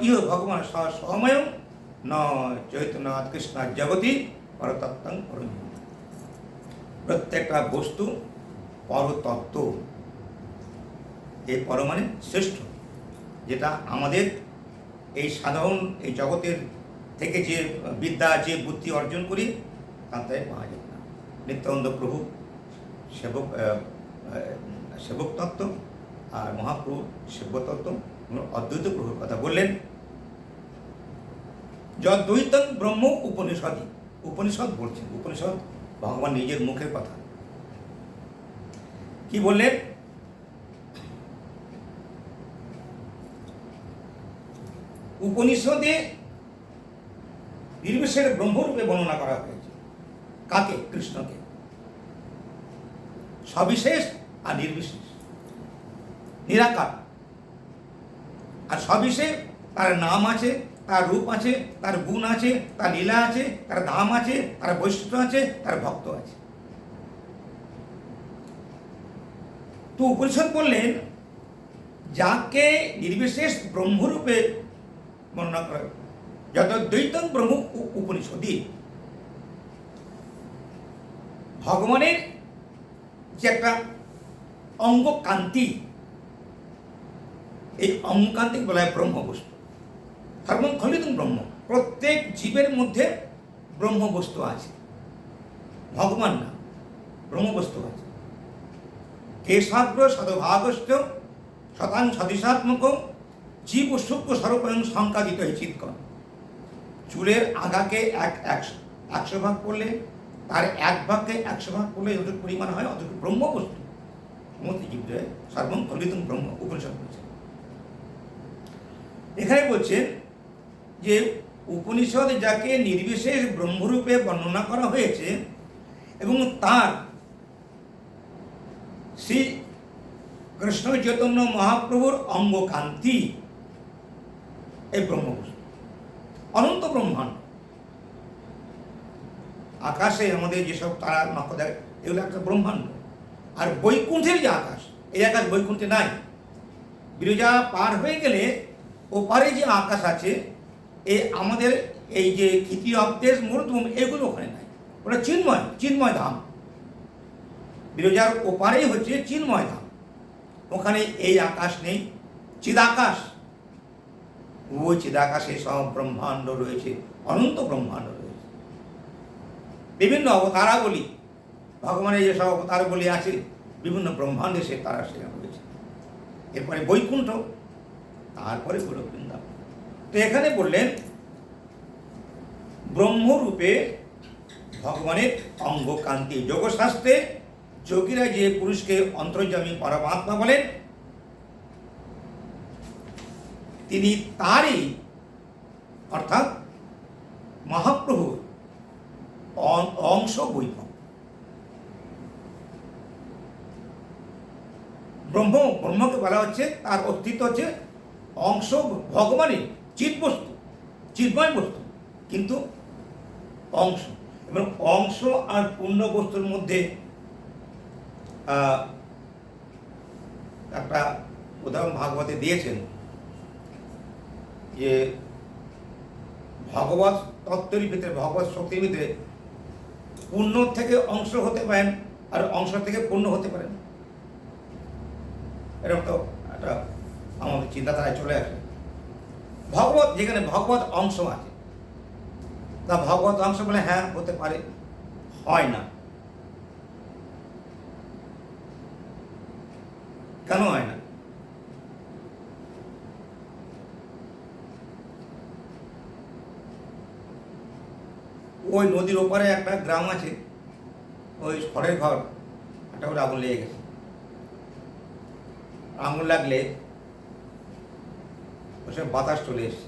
A: ইহ ভগবান স্বময় ন চৈতন্যনাথ কৃষ্ণ জগতি পরতত্ত্বং পরম। প্রত্যেকটা বস্তু পরতত্ত্ব, এই পর মানে শ্রেষ্ঠ, যেটা আমাদের এই সাধারণ এই জগতের থেকে যে বিদ্যা, যে বুদ্ধি অর্জন করি তাতে পাওয়া যায় না। নিত্যানন্দ প্রভু সেবক তত্ত্ব আর মহাপ্রভু সেব্য তত্ত্ব, অদ্বৈত প্রভুর কথা বললেন। যদ্বৈতং ব্রহ্ম উপনিষদই, উপনিষদ বলছেন, উপনিষদ ভগবান নিজের মুখের কথা। কি বললেন? উপনিষদে নির্বিশেষ ব্রহ্মরূপে বর্ণনা করা হয়েছে। কাকে? কৃষ্ণকে। সবিশেষ আর নির্বিশেষ, নিরাকার আর সবিশেষ, তার নাম আছে, তার রূপ আছে, তার গুণ আছে, তার লীলা আছে, তার ধাম আছে, তার বৈশিষ্ট্য আছে, তার ভক্ত আছে। তো উপনিষদ বললেন যাকে নির্বিশেষ ব্রহ্মরূপে বর্ণনা করা, যত দ্বৈতং ব্রহ্ম উপনিষদই, ভগবানের যে একটা অঙ্গকান্তি, এই অঙ্গকান্তিকে বলা হয় ব্রহ্মবস্তু। সর্বং খলিতং ব্রহ্ম, প্রত্যেক জীবের মধ্যে ব্রহ্মবস্তু আছে, ভগবান না, ব্রহ্মবস্তু আছে। কেশাগ্র সদভাগস্থ শতাং সদিশাত্মক জীব সূক্ষ্ম স্বরূপয়ং সংকাদিত এই চিৎকন। চুলের আগাকে 100 ভাগ করলে, তার 1 ভাগকে 100 ভাগ করলে যতটুকু পরিমাণ হয় অতটুকু ব্রহ্মবস্তু। সমস্ত জীবদের সর্বং খলিতং ব্রহ্ম, উপনিষদ বলছে। এখানে বলছেন যে উপনিষদ যাকে নির্বিশেষ ব্রহ্মরূপে বর্ণনা করা হয়েছে এবং তার শ্রী কৃষ্ণ চৈতন্য মহাপ্রভুর অঙ্গকান্তি এই ব্রহ্মবস্তু, অনন্ত ব্রহ্মাণ্ড। আকাশে আমাদের যেসব তারা নক্ষত্র, এগুলো একটা ব্রহ্মাণ্ড। আর বৈকুণ্ঠের যে আকাশ, এই আকাশ বৈকুণ্ঠে নাই। বিরজা পার হয়ে গেলে ওপারে যে আকাশ আছে, আমাদের এই যে তৃতীয় অবদেশ মূর্ধম, এগুলো ওখানে নাই। ওটা চিন্ময়, চিন্ময় ধাম। বিরজার ওপারেই হচ্ছে চিন্ময় ধাম, ওখানে এই আকাশ নেই, চিদাকাশ। ওই চিদাকাশে সব ব্রহ্মাণ্ড রয়েছে, অনন্ত ব্রহ্মাণ্ড রয়েছে। বিভিন্ন অবতারাবলী, ভগবানের যেসব অবতারাবলী আছে, বিভিন্ন ব্রহ্মাণ্ডে সে তারা সেখানে রয়েছে। এরপরে বৈকুণ্ঠ, তারপরে হলো বৃন্দাবন। তো এখানে বললেন ব্রহ্মরূপে ভগবানের অঙ্গকান্তি। যোগশাস্ত্রে যোগীরা যে পুরুষকে অন্তর্যামী পরমাত্মা বলেন, তিনি তারই অর্থাৎ মহাপ্রভুর অংশ বৈভব। ব্রহ্মকে বলা হচ্ছে তার অস্তিত্ব হচ্ছে অংশ ভগবানের চিৎবস্তু, চিন্ময় বস্তু, কিন্তু অংশ। এবং অংশ আর পূর্ণ বস্তুর মধ্যে একটা উদাহরণ ভাগবতে দিয়েছেন যে ভগবত তত্ত্বের ভিতরে, ভগবত শক্তির ভিতরে পূর্ণ থেকে অংশ হতে পারেন আর অংশ থেকে পূর্ণ হতে পারেন। এরকম তো একটা আমাদের চিন্তাধারায় চলে আসে। ভগবত, যেখানে ভগবত অংশ আছে, তা ভগবত অংশ বলে হ্যাঁ হতে পারে, হয় না। কেন হয় না? ওই নদীর ওপারে একটা গ্রাম আছে, ওই খড়ের ঘর, একটা করে আগুন লেগে গেছে। আগুন লাগলে ওই সময় বাতাস চলে এসছে,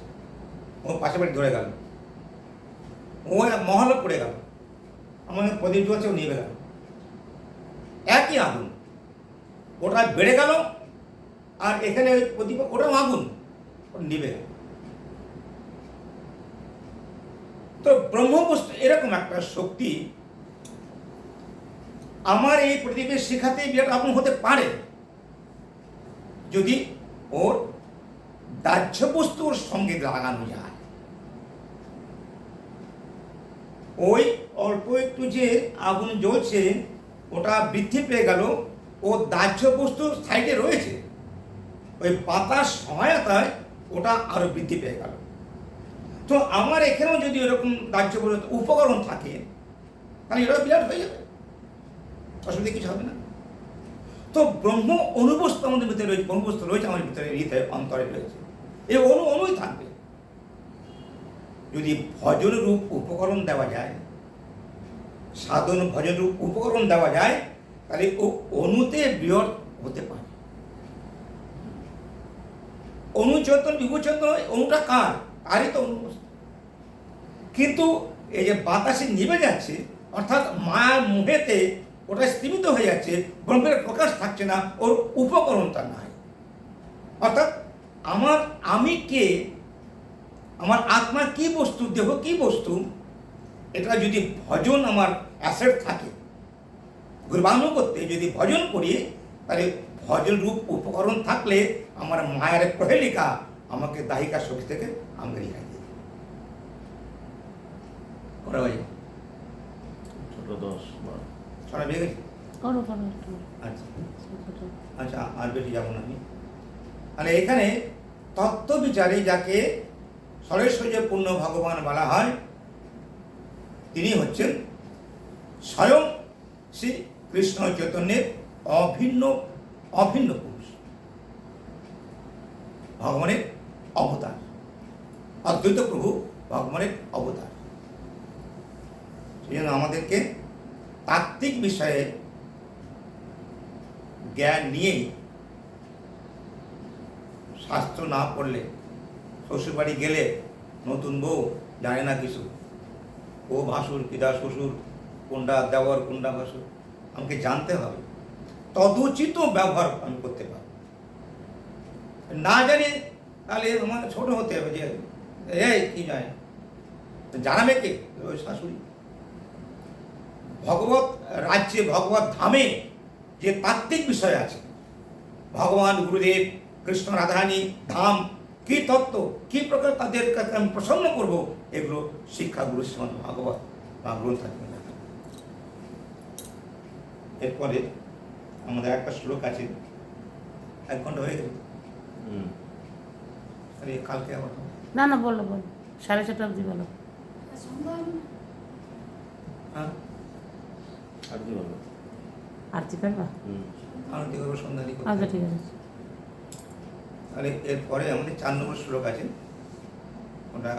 A: ও পাশে বাড়ি ধরে গেল, ও মহলে পড়ে গেল, আমাদের প্রদীপ জ্বলছে, ও নিভে গেল। একই আগুন, ওটা বেড়ে গেল, আর এখানে ওই প্রদীপ, ওটাও আগুন, ওটা নিভে গেল। তো ব্রহ্মবস্তু এরকম একটা শক্তি, আমার এই প্রদীপের শিখাতে বিরাট আগুন হতে পারে যদি ওর দাহ্য বস্তুর সঙ্গে লাগানো যায়। ওই অল্প একটু যে আগুন জ্বলছে, ওটা বৃদ্ধি পেয়ে গেল, ও দাহ্য বস্তু সাইডে রয়েছে, ওই বাতাস সহায়তায় ওটা আরো বৃদ্ধি পেয়ে গেল। তো আমার এখানেও যদি এরকম দাহ্য উপকরণ থাকে, তাহলে এটা বিরাট হয়ে যাবে, অসুবিধা কিছু হবে না। তো ব্রহ্ম অনুবস্তু আমাদের ভিতরে রয়েছে, ব্রহ্মবস্তু রয়েছে আমাদের ভিতরে, হৃদয় অন্তরে রয়েছে, এই অনুই থাকবে। যদি ভজন রূপ উপকরণ দেওয়া যায়, সাধন ভজন রূপ উপকরণ দেওয়া যায়, তাহলে ও অনুতে বৃহৎ হতে পারে। অনুচেতন বিভূচেতন, অনুটা কার? তারই তো অনুবস্তু। কিন্তু এই যে বাতাসে নিভে যাচ্ছে, অর্থাৎ মায়ার মোহেতে ওটা স্থিমিত হয়ে যাচ্ছে, ব্রহ্মের প্রকাশ থাকছে না, ওর উপকরণটা নাই। অর্থাৎ আমার আমি কে, আমার আত্মা কি বস্তু, দেহ কি বস্তু, এটা যদি ভজন আমার অ্যাসেট থাকে, গুরবাণু করতে যদি ভজন করি, তাহলে ভজন রূপ উপকরণ থাকলে আমার মায়ের প্রহেলিকা আমাকে দাহিকা শক্তি থেকে আমাকে রেহাই দিয়ে করা হয়।
C: ছোট 10
A: শোনা বেড়ে গেছে? আচ্ছা আচ্ছা, আর বেশি যাবো না আমি। মানে এখানে তত্ত্ব বিচারে যাকে সরেশ্বর্য পূর্ণ ভগবান বলা হয়, তিনি হচ্ছেন স্বয়ং শ্রী কৃষ্ণ চৈতন্যের অভিন্ন অভিন্ন পুরুষ, ভগবানের অবতার, অদ্বৈত প্রভু ভগবানের অবতার। সেই জন্য আমাদেরকে তাত্ত্বিক বিষয়ে জ্ঞান নিয়েই, শাস্ত্র না পড়লে, শ্বশুরবাড়ি গেলে নতুন বউ জানে না কিছু, ও ভাসুর কিদা শ্বশুর, কোনটা দেওয়ার কোনটা ভাসুর, আমাকে জানতে হবে, তদুচিত ব্যবহার আমি করতে পারব। না জানি তাহলে আমার ছোট হতে হবে, যে এই কি জানে, জানাবে কে? ওই শাশুড়ি। ভগবত রাজ্যে, ভগবত ধামে যে তাত্ত্বিক বিষয় আছে, ভগবান গুরুদেব কৃষ্ণ রাধারানী ধাম কি তত্ত্ব, কি প্রকার তাদের কাছে আমি প্রসন্ন করবো, এগুলো শিক্ষা গুরু শ্রীমদ ভাগবত বা গ্রন্থ। এরপরে আমাদের একটা শ্লোক আছে, 1 ঘন্টা হয়ে গেল, কালকে আবার
D: না বলো 4:30 অবধি বলো।
A: হ্যাঁ,
C: আরতি বলো।
D: আরতি করবা?
A: আরতি করবো, সন্ধ্যা দিকে।
D: আচ্ছা ঠিক আছে।
A: তাহলে এরপরে আমাদের 4 নম্বর শ্লোক আছে, ওটা